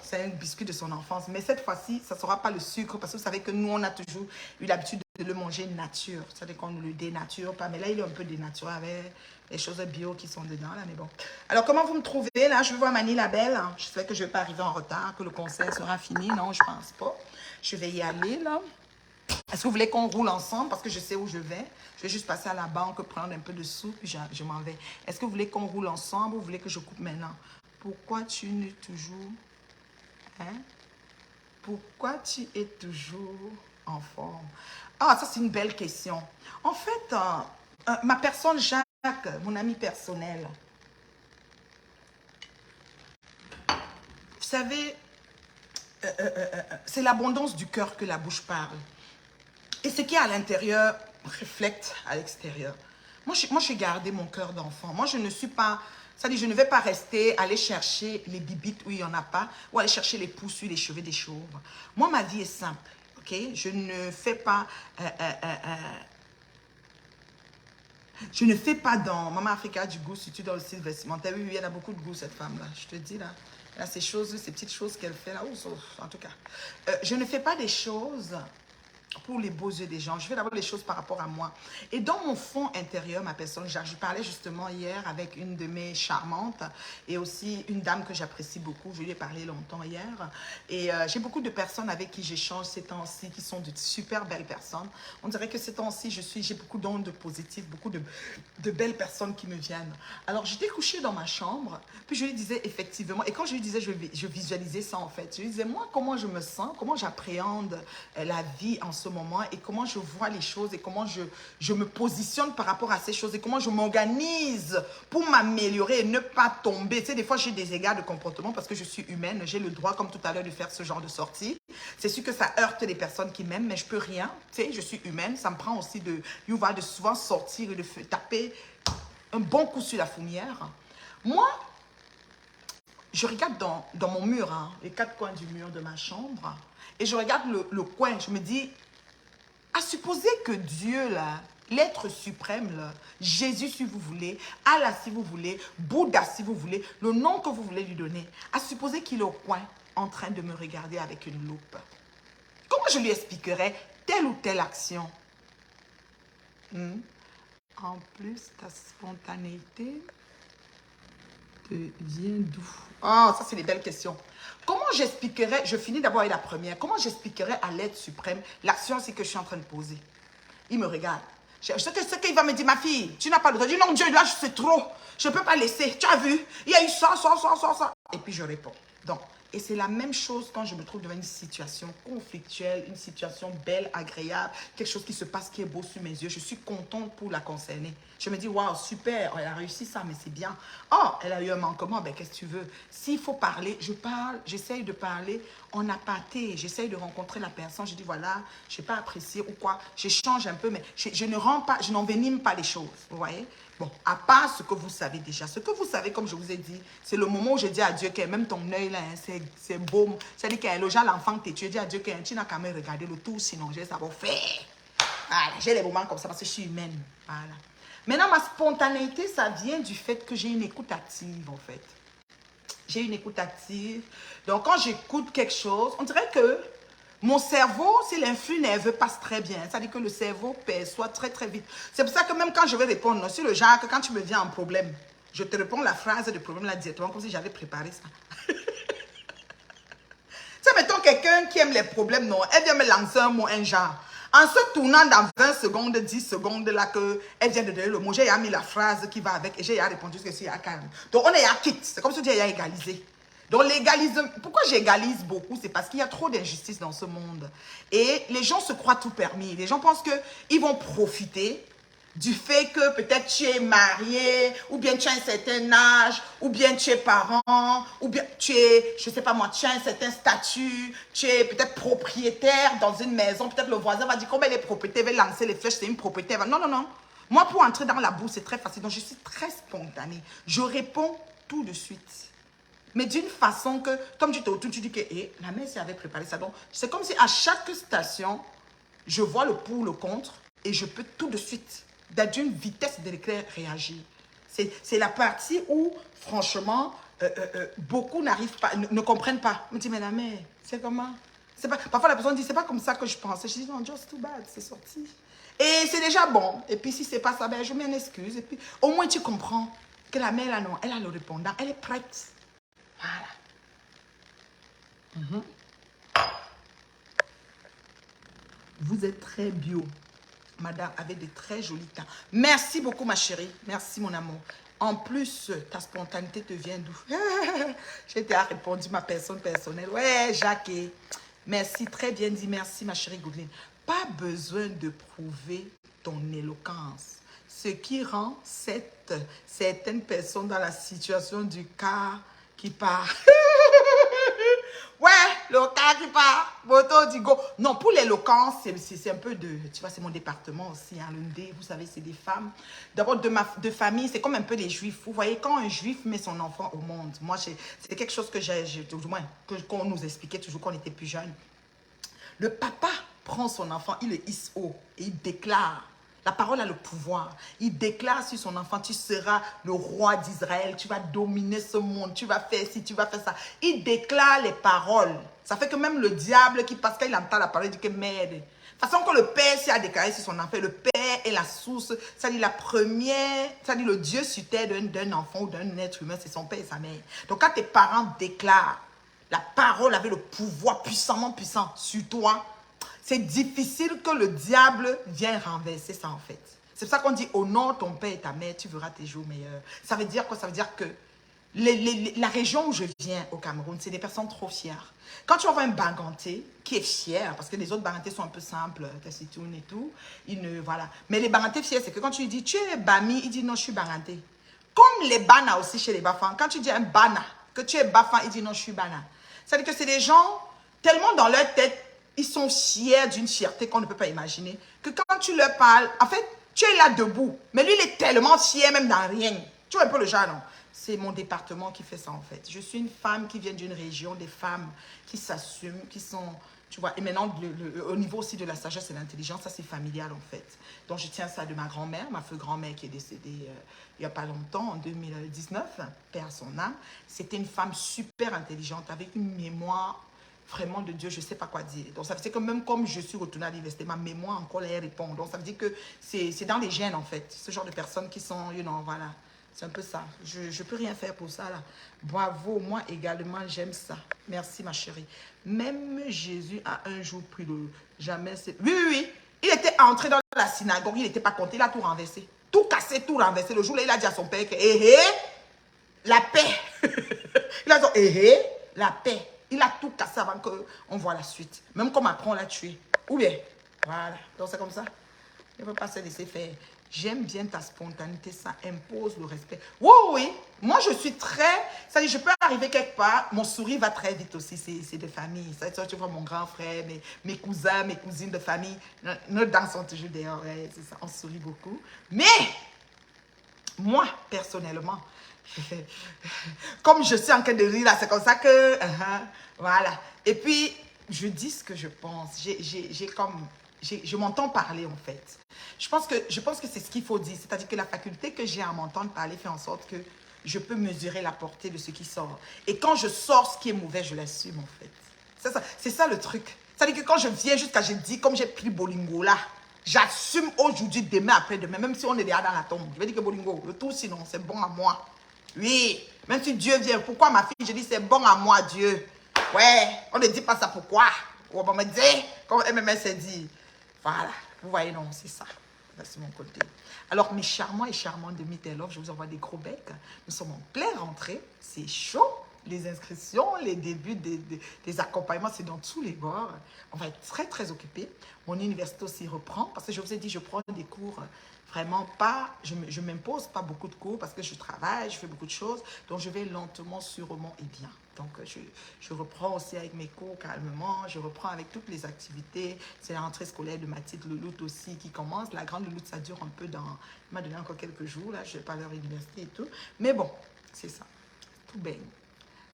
C'est un biscuit de son enfance. Mais cette fois-ci, ça ne sera pas le sucre, parce que vous savez que nous, on a toujours eu l'habitude de le manger nature. C'est-à-dire qu'on ne le dénature pas. Mais là, il est un peu dénaturé avec les choses bio qui sont dedans, là. Mais bon. Alors, comment vous me trouvez, là? Je vais voir Mani la Belle. Je sais que je ne vais pas arriver en retard, que le concert sera fini. Non, je ne pense pas. Je vais y aller, là. Est-ce que vous voulez qu'on roule ensemble? Parce que je sais où je vais. Je vais juste passer à la banque, prendre un peu de sous, puis je m'en vais. Est-ce que vous voulez qu'on roule ensemble ou vous voulez que je coupe maintenant? Pourquoi tu es toujours... Hein? Pourquoi tu es toujours en forme? Ah, ça c'est une belle question. En fait, ma personne Jacques, mon ami personnel, vous savez, c'est l'abondance du cœur que la bouche parle. Et ce qui est à l'intérieur reflète à l'extérieur. Moi, j'ai gardé mon cœur d'enfant. Moi, je ne suis pas... C'est-à-dire, je ne vais pas rester, aller chercher les bibites où il n'y en a pas, ou aller chercher les poux sur les cheveux des chauves. Moi, ma vie est simple, ok? Je ne fais pas... je ne fais pas dans Maman Africa du goût, surtout dans le style vestimentaire. Oui, il y en a beaucoup de goût, cette femme-là. Je te dis, là. Là, ces choses, ces petites choses qu'elle fait, là. En tout cas. Je ne fais pas des choses... pour les beaux yeux des gens. Je fais d'abord les choses par rapport à moi. Et dans mon fond intérieur, ma personne, je parlais justement hier avec une de mes charmantes et aussi une dame que j'apprécie beaucoup. Je lui ai parlé longtemps hier. Et j'ai beaucoup de personnes avec qui j'échange ces temps-ci qui sont de super belles personnes. On dirait que ces temps-ci, j'ai beaucoup d'ondes positives, beaucoup de belles personnes qui me viennent. Alors, j'étais couchée dans ma chambre, puis je lui disais effectivement, et quand je lui disais, je visualisais ça en fait. Je lui disais, moi, comment je me sens, comment j'appréhende la vie en ce moment et comment je vois les choses et comment je me positionne par rapport à ces choses et comment je m'organise pour m'améliorer et ne pas tomber. Tu sais, des fois, j'ai des égards de comportement parce que je suis humaine. J'ai le droit, comme tout à l'heure, de faire ce genre de sortie. C'est sûr que ça heurte les personnes qui m'aiment, mais je peux rien. Tu sais, je suis humaine. Ça me prend aussi de souvent sortir et de taper un bon coup sur la fourmière. Moi, je regarde dans mon mur, hein, les 4 coins du mur de ma chambre, et je regarde le coin. Je me dis, à supposer que Dieu, là, l'être suprême, là, Jésus si vous voulez, Allah si vous voulez, Bouddha si vous voulez, le nom que vous voulez lui donner, à supposer qu'il est au coin en train de me regarder avec une loupe. Comment je lui expliquerais telle ou telle action? En plus, ta spontanéité te vient d'où? Oh, ça, c'est des belles questions. Comment j'expliquerais, je finis d'abord avec la première, comment j'expliquerais à l'être suprême l'action c'est que je suis en train de poser? Il me regarde. Je sais qu'il va me dire, ma fille, tu n'as pas le droit. Je dis, non, Dieu, là, c'est trop. Je ne peux pas laisser. Tu as vu? Il y a eu ça. Et puis, je réponds. Donc, et c'est la même chose quand je me trouve devant une situation conflictuelle, une situation belle, agréable, quelque chose qui se passe qui est beau sous mes yeux. Je suis contente pour la concerner. Je me dis, waouh, super, elle a réussi ça, mais c'est bien. Oh, elle a eu un manquement, ben qu'est-ce que tu veux? S'il faut parler, je parle, j'essaye de parler en aparté. J'essaye de rencontrer la personne. Je dis, voilà, je n'ai pas apprécié ou quoi. J'échange un peu, mais je ne rends pas, je n'envenime pas les choses. Vous voyez? Bon, à part ce que vous savez déjà. Ce que vous savez, comme je vous ai dit, c'est le moment où je dis à Dieu que même ton œil là, hein, c'est beau. C'est-à-dire que le genre, l'enfant que tu dis à Dieu que tu n'as qu'à me regarder le tout, sinon je vais savoir faire. Voilà, j'ai des moments comme ça parce que je suis humaine. Voilà. Maintenant, ma spontanéité, ça vient du fait que j'ai une écoute active, en fait. J'ai une écoute active. Donc, quand j'écoute quelque chose, on dirait que mon cerveau, si l'influx nerveux passe très bien, c'est-à-dire que le cerveau perçoit très, très vite. C'est pour ça que même quand je vais répondre, c'est le genre que quand tu me viens en problème, je te réponds la phrase de problème là directement, comme si j'avais préparé ça. C'est mettons quelqu'un qui aime les problèmes, non, elle vient me lancer un mot, un genre. En se tournant dans 20 secondes, 10 secondes, là, qu'elle vient de donner le mot, j'ai mis la phrase qui va avec et j'ai répondu que c'est à calme. Donc, on est à quitte. C'est comme si tu as égalisé. Donc, l'égalisme, pourquoi j'égalise beaucoup? C'est parce qu'il y a trop d'injustice dans ce monde. Et les gens se croient tout permis. Les gens pensent qu'ils vont profiter du fait que peut-être tu es marié, ou bien tu as un certain âge, ou bien tu es parent, ou bien tu es, je ne sais pas moi, tu as un certain statut, tu es peut-être propriétaire dans une maison, peut-être le voisin va dire combien il est propriétaire, il va lancer les flèches, c'est une propriétaire. Non, non, non. Moi, pour entrer dans la boue, c'est très facile. Donc, je suis très spontanée. Je réponds tout de suite. Mais d'une façon que, comme tu te retournes, tu dis que la mère avait préparé ça. Donc, c'est comme si à chaque station, je vois le pour, le contre, et je peux tout de suite, d'une vitesse de l'éclair, réagir. C'est la partie où, franchement, beaucoup n'arrivent pas, ne comprennent pas. On me dit, mais la mère, c'est comment? Pas, parfois, la personne dit, c'est pas comme ça que je pensais. Je dis, non, just too bad, c'est sorti. Et c'est déjà bon. Et puis, si c'est pas ça, ben, je m'en excuse. Et puis, au moins, tu comprends que la mère, là, non, elle a le répondant, elle est prête. Voilà. Vous êtes très bio. Madame, avec de très jolis temps. Merci beaucoup, ma chérie. Merci, mon amour. En plus, ta spontanéité te vient d'où? J'ai déjà répondu ma personne personnelle. Ouais, Jacques. Merci, très bien dit. Merci, ma chérie Goudeline. Pas besoin de prouver ton éloquence. Ce qui rend certaines personnes dans la situation du cas qui part. Ouais, le cas qui part, moto du go. Non, pour l'éloquence, c'est un peu de, tu vois, c'est mon département aussi, hein, l'UND, vous savez, c'est des femmes. D'abord, de famille, c'est comme un peu les juifs. Vous voyez, quand un juif met son enfant au monde, moi, c'est quelque chose que du moins, qu'on nous expliquait toujours quand on était plus jeunes. Le papa prend son enfant, il le hisse haut et il déclare. La parole a le pouvoir. Il déclare sur son enfant, tu seras le roi d'Israël, tu vas dominer ce monde, tu vas faire ci, tu vas faire ça. Il déclare les paroles. Ça fait que même le diable qui passe, quand il entend la parole, il dit que merde. De toute façon, quand le père s'est déclaré sur son enfant, le père est la source, c'est-à-dire la première, c'est-à-dire le Dieu sur terre d'un enfant ou d'un être humain, c'est son père et sa mère. Donc quand tes parents déclarent, la parole avait le pouvoir puissamment puissant sur toi, c'est difficile que le diable vienne renverser ça en fait. C'est pour ça qu'on dit honore ton père et ta mère, tu verras tes jours meilleurs. Ça veut dire quoi? Ça veut dire que la région où je viens au Cameroun, c'est des personnes trop fières. Quand tu vas voir un Baganté qui est fier, parce que les autres Bagantés sont un peu simples, taciturnes et tout, voilà. Mais les Bagantés fiers, c'est que quand tu lui dis tu es Bami, il dit non, je suis Baganté. Comme les Bana aussi chez les Bafans, quand tu dis un Bana, que tu es Bafan, il dit non, je suis Bana. C'est-à-dire que c'est des gens tellement dans leur tête, ils sont fiers d'une fierté qu'on ne peut pas imaginer. Que quand tu leur parles, en fait, tu es là debout. Mais lui, il est tellement fier même dans rien. Tu vois un peu le genre, non? C'est mon département qui fait ça, en fait. Je suis une femme qui vient d'une région, des femmes qui s'assument, qui sont, tu vois. Et maintenant, au niveau aussi de la sagesse et de l'intelligence, ça, c'est familial, en fait. Donc, je tiens ça de ma grand-mère, ma feu grand-mère qui est décédée il n'y a pas longtemps, en 2019, père à son âme. C'était une femme super intelligente, avec une mémoire vraiment de Dieu, je ne sais pas quoi dire. Donc, ça veut dire que même comme je suis retournée à l'université, ma mémoire encore elle répond. Donc, ça veut dire que c'est dans les gènes, en fait. Ce genre de personnes qui sont, voilà. C'est un peu ça. Je ne peux rien faire pour ça, là. Bravo, moi également, j'aime ça. Merci, ma chérie. Même Jésus a un jour pris le... Jamais... Oui, oui, oui. Il était entré dans la synagogue, il n'était pas compté, il a tout renversé. Tout cassé, tout renversé. Le jour-là, il a dit à son père que, la paix. Il a dit, la paix. Il a tout cassé avant qu'on voit la suite. Même comme après, on l'a tué. Ou bien, voilà. Donc, c'est comme ça. Il ne faut pas se laisser faire. J'aime bien ta spontanéité, ça impose le respect. Oui, oui. Moi, je suis très... Ça dit, je peux arriver quelque part, mon sourire va très vite aussi, c'est de famille. Ça, tu vois, mon grand frère, mes cousins, mes cousines de famille, nos dents sont toujours dehors, ouais, c'est ça, on sourit beaucoup. Mais, moi, personnellement, comme je suis en train de rire là, c'est comme ça que... voilà. Et puis, je dis ce que je pense. Je m'entends parler, en fait. Je pense que c'est ce qu'il faut dire. C'est-à-dire que la faculté que j'ai à m'entendre parler fait en sorte que je peux mesurer la portée de ce qui sort. Et quand je sors ce qui est mauvais, je l'assume, en fait. C'est ça le truc. C'est-à-dire que quand je viens jusqu'à, je dis, comme j'ai pris Bolingo là, j'assume aujourd'hui, demain, après-demain, même si on est déjà dans la tombe. Je vais dire que Bolingo, le tout sinon, c'est bon à moi. Oui, même si Dieu vient, pourquoi ma fille, je dis c'est bon à moi, Dieu. Ouais, on ne dit pas ça pourquoi. On va me dire, comme MMS s'est dit. Voilà, vous voyez, non, c'est ça. Là, c'est mon côté. Alors, mes charmants et charmantes de Meet & Love, je vous envoie des gros becs. Nous sommes en pleine rentrée. C'est chaud. Les inscriptions, les débuts des accompagnements, c'est dans tous les bords. On va être très, très occupés. Mon université aussi reprend. Parce que je vous ai dit, je prends des cours vraiment pas... Je ne m'impose pas beaucoup de cours parce que je travaille, je fais beaucoup de choses. Donc, je vais lentement, sûrement et bien. Donc, je reprends aussi avec mes cours calmement. Je reprends avec toutes les activités. C'est la rentrée scolaire de ma petite Louloute aussi qui commence. La grande Louloute, ça dure un peu dans... Il m'a donné encore quelques jours. Là, je vais pas à leur université et tout. Mais bon, c'est ça. Tout baigne.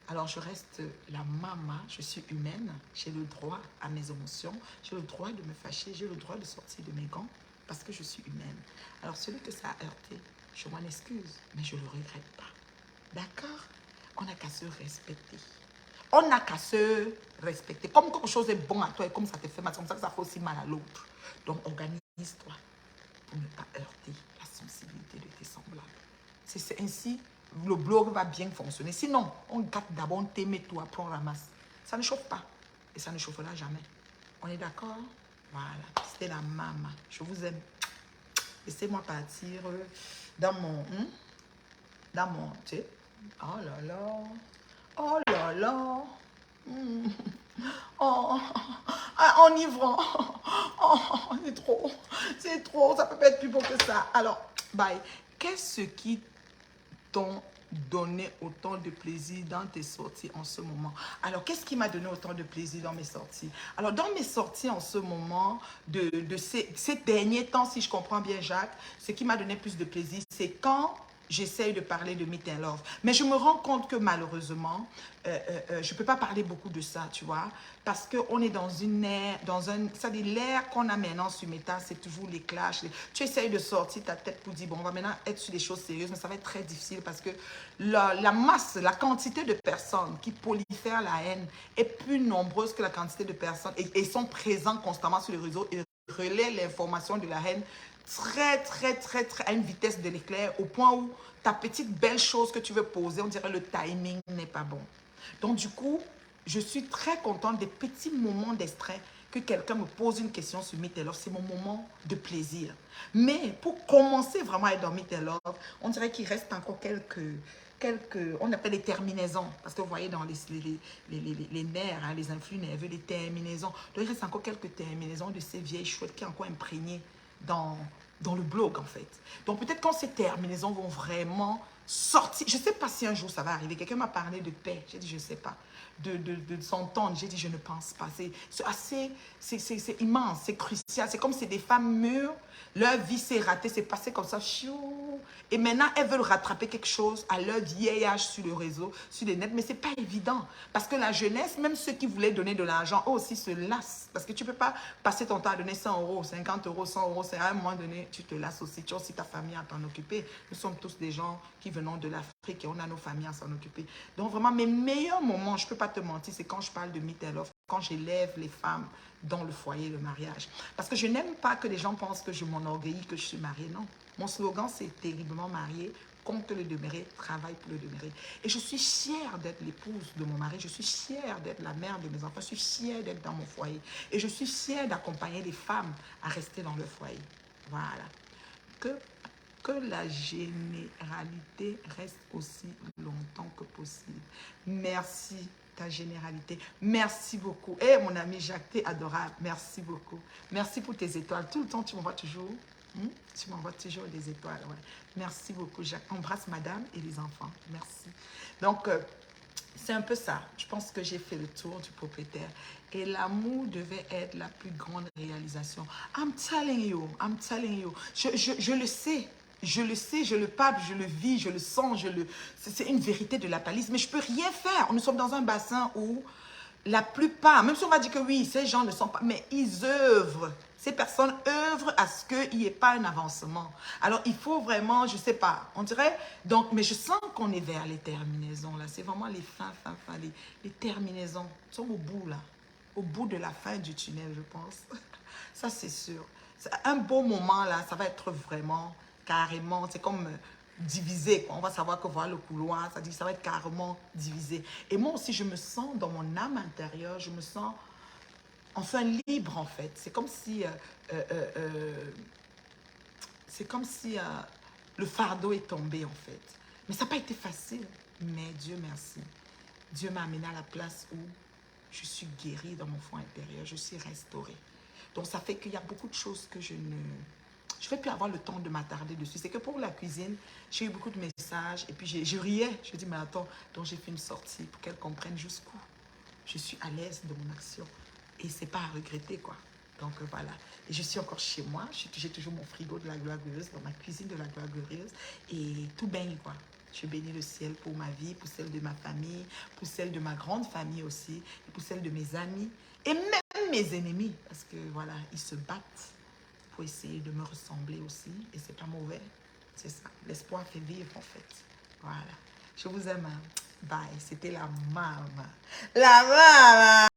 Alors, je reste la maman, je suis humaine, j'ai le droit à mes émotions, j'ai le droit de me fâcher, j'ai le droit de sortir de mes gants parce que je suis humaine. Alors, celui que ça a heurté, je m'en excuse, mais je ne le regrette pas. D'accord? On n'a qu'à se respecter. On n'a qu'à se respecter. Comme quelque chose est bon à toi et comme ça te fait mal, c'est comme ça que ça fait aussi mal à l'autre. Donc, organise-toi pour ne pas heurter la sensibilité de tes semblables. C'est ainsi le blog va bien fonctionner. Sinon, on gâte d'abord, on t'aime tout, après on ramasse. Ça ne chauffe pas. Et ça ne chauffera jamais. On est d'accord? Voilà. C'était la maman. Je vous aime. Laissez-moi partir dans mon... tu sais. Oh là là. Oh là là. Oh, enivrant. Oh, c'est trop. C'est trop. Ça peut pas être plus beau que ça. Alors, bye. Qu'est-ce qui t'ont donné autant de plaisir dans tes sorties en ce moment? Alors, qu'est-ce qui m'a donné autant de plaisir dans mes sorties? Alors, dans mes sorties en ce moment, de ces derniers temps, si je comprends bien, Jacques, ce qui m'a donné plus de plaisir, c'est quand j'essaye de parler de Meet & Love. Mais je me rends compte que malheureusement, je ne peux pas parler beaucoup de ça, tu vois, parce qu'on est dans une ère, c'est-à-dire l'ère qu'on a maintenant sur Meta, c'est toujours les clashs. Tu essayes de sortir ta tête pour dire, bon, on va maintenant être sur des choses sérieuses, mais ça va être très difficile parce que la masse, la quantité de personnes qui prolifèrent la haine est plus nombreuse que la quantité de personnes et sont présents constamment sur les réseaux et relaient l'information de la haine très, à une vitesse de l'éclair, au point où ta petite belle chose que tu veux poser, on dirait le timing n'est pas bon. Donc, du coup, je suis très contente des petits moments d'extrait que quelqu'un me pose une question sur Meet & Love. C'est mon moment de plaisir. Mais pour commencer vraiment à être dans Meet & Love, on dirait qu'il reste encore quelques, on appelle les terminaisons, parce que vous voyez dans les nerfs, hein, les influx nerveux, les terminaisons. Donc, il reste encore quelques terminaisons de ces vieilles chouettes qui sont encore imprégnées dans le blog, en fait. Donc, peut-être quand ces terminaisons vont vraiment sortir, je ne sais pas si un jour ça va arriver. Quelqu'un m'a parlé de paix. J'ai dit, je ne sais pas. De s'entendre. J'ai dit, je ne pense pas. C'est immense, c'est crucial. C'est comme c'est des femmes mûres Leur vie s'est ratée, c'est passé comme ça. Chiou. Et maintenant, elles veulent rattraper quelque chose à leur vieil âge sur le réseau, sur les nets. Mais ce n'est pas évident. Parce que la jeunesse, même ceux qui voulaient donner de l'argent, eux aussi se lassent. Parce que tu ne peux pas passer ton temps à donner 100 euros, 50 euros, 100 euros. C'est à un moment donné, tu te lasses aussi. Tu as aussi ta famille à t'en occuper. Nous sommes tous des gens qui venons de l'Afrique et on a nos familles à s'en occuper. Donc vraiment, mes meilleurs moments, je ne peux pas te mentir, c'est quand je parle de Meet Love, quand j'élève les femmes dans le foyer, le mariage. Parce que je n'aime pas que les gens pensent que je m'enorgueillis, que je suis mariée. Non. Mon slogan, c'est terriblement mariée, compte le demeurer, travaille pour le demeurer. Et je suis fière d'être l'épouse de mon mari. Je suis fière d'être la mère de mes enfants. Je suis fière d'être dans mon foyer. Et je suis fière d'accompagner les femmes à rester dans leur foyer. Voilà. Que la généralité reste aussi longtemps que possible. Merci, ta généralité. Merci beaucoup. Eh, mon ami Jacques, t'es adorable. Merci beaucoup. Merci pour tes étoiles. Tout le temps, tu m'envoies toujours. Tu m'envoies toujours des étoiles. Ouais. Merci beaucoup, Jacques. Embrasse madame et les enfants. Merci. Donc, c'est un peu ça. Je pense que j'ai fait le tour du propriétaire. Et l'amour devait être la plus grande réalisation. I'm telling you. I'm telling you. Je le sais. Je le sais, je le palpe, je le vis, je le sens, c'est une vérité de la palisse. Mais je ne peux rien faire. Nous sommes dans un bassin où la plupart, même si on va dire que oui, ces gens ne sont pas, mais ils œuvrent. Ces personnes œuvrent à ce qu'il n'y ait pas un avancement. Alors, il faut vraiment, je ne sais pas, on dirait, donc, mais je sens qu'on est vers les terminaisons, là. C'est vraiment les les terminaisons. Nous sommes au bout, là. Au bout de la fin du tunnel, je pense. Ça, c'est sûr. C'est un beau moment, là, ça va être vraiment, carrément, c'est comme divisé, quoi. On va savoir que voilà le couloir, ça dit ça va être carrément divisé. Et moi aussi, je me sens dans mon âme intérieure, je me sens enfin libre, en fait. C'est comme si le fardeau est tombé, en fait. Mais ça n'a pas été facile. Mais Dieu merci. Dieu m'a amené à la place où je suis guérie dans mon fond intérieur. Je suis restaurée. Donc, ça fait qu'il y a beaucoup de choses que je ne vais plus avoir le temps de m'attarder dessus. C'est que pour la cuisine, j'ai eu beaucoup de messages. Et puis, je riais. Je dis, mais attends, donc j'ai fait une sortie pour qu'elle comprenne jusqu'où je suis à l'aise de mon action. Et c'est pas à regretter, quoi. Donc, voilà. Et je suis encore chez moi. J'ai toujours mon frigo de la gloire glorieuse, dans ma cuisine de la gloire glorieuse. Et tout baigne, quoi. Je bénis le ciel pour ma vie, pour celle de ma famille, pour celle de ma grande famille aussi, et pour celle de mes amis, et même mes ennemis. Parce que, voilà, ils se battent pour essayer de me ressembler aussi. Et c'est pas mauvais. C'est ça. L'espoir fait vivre, en fait. Voilà. Je vous aime. Bye. C'était la maman. La maman.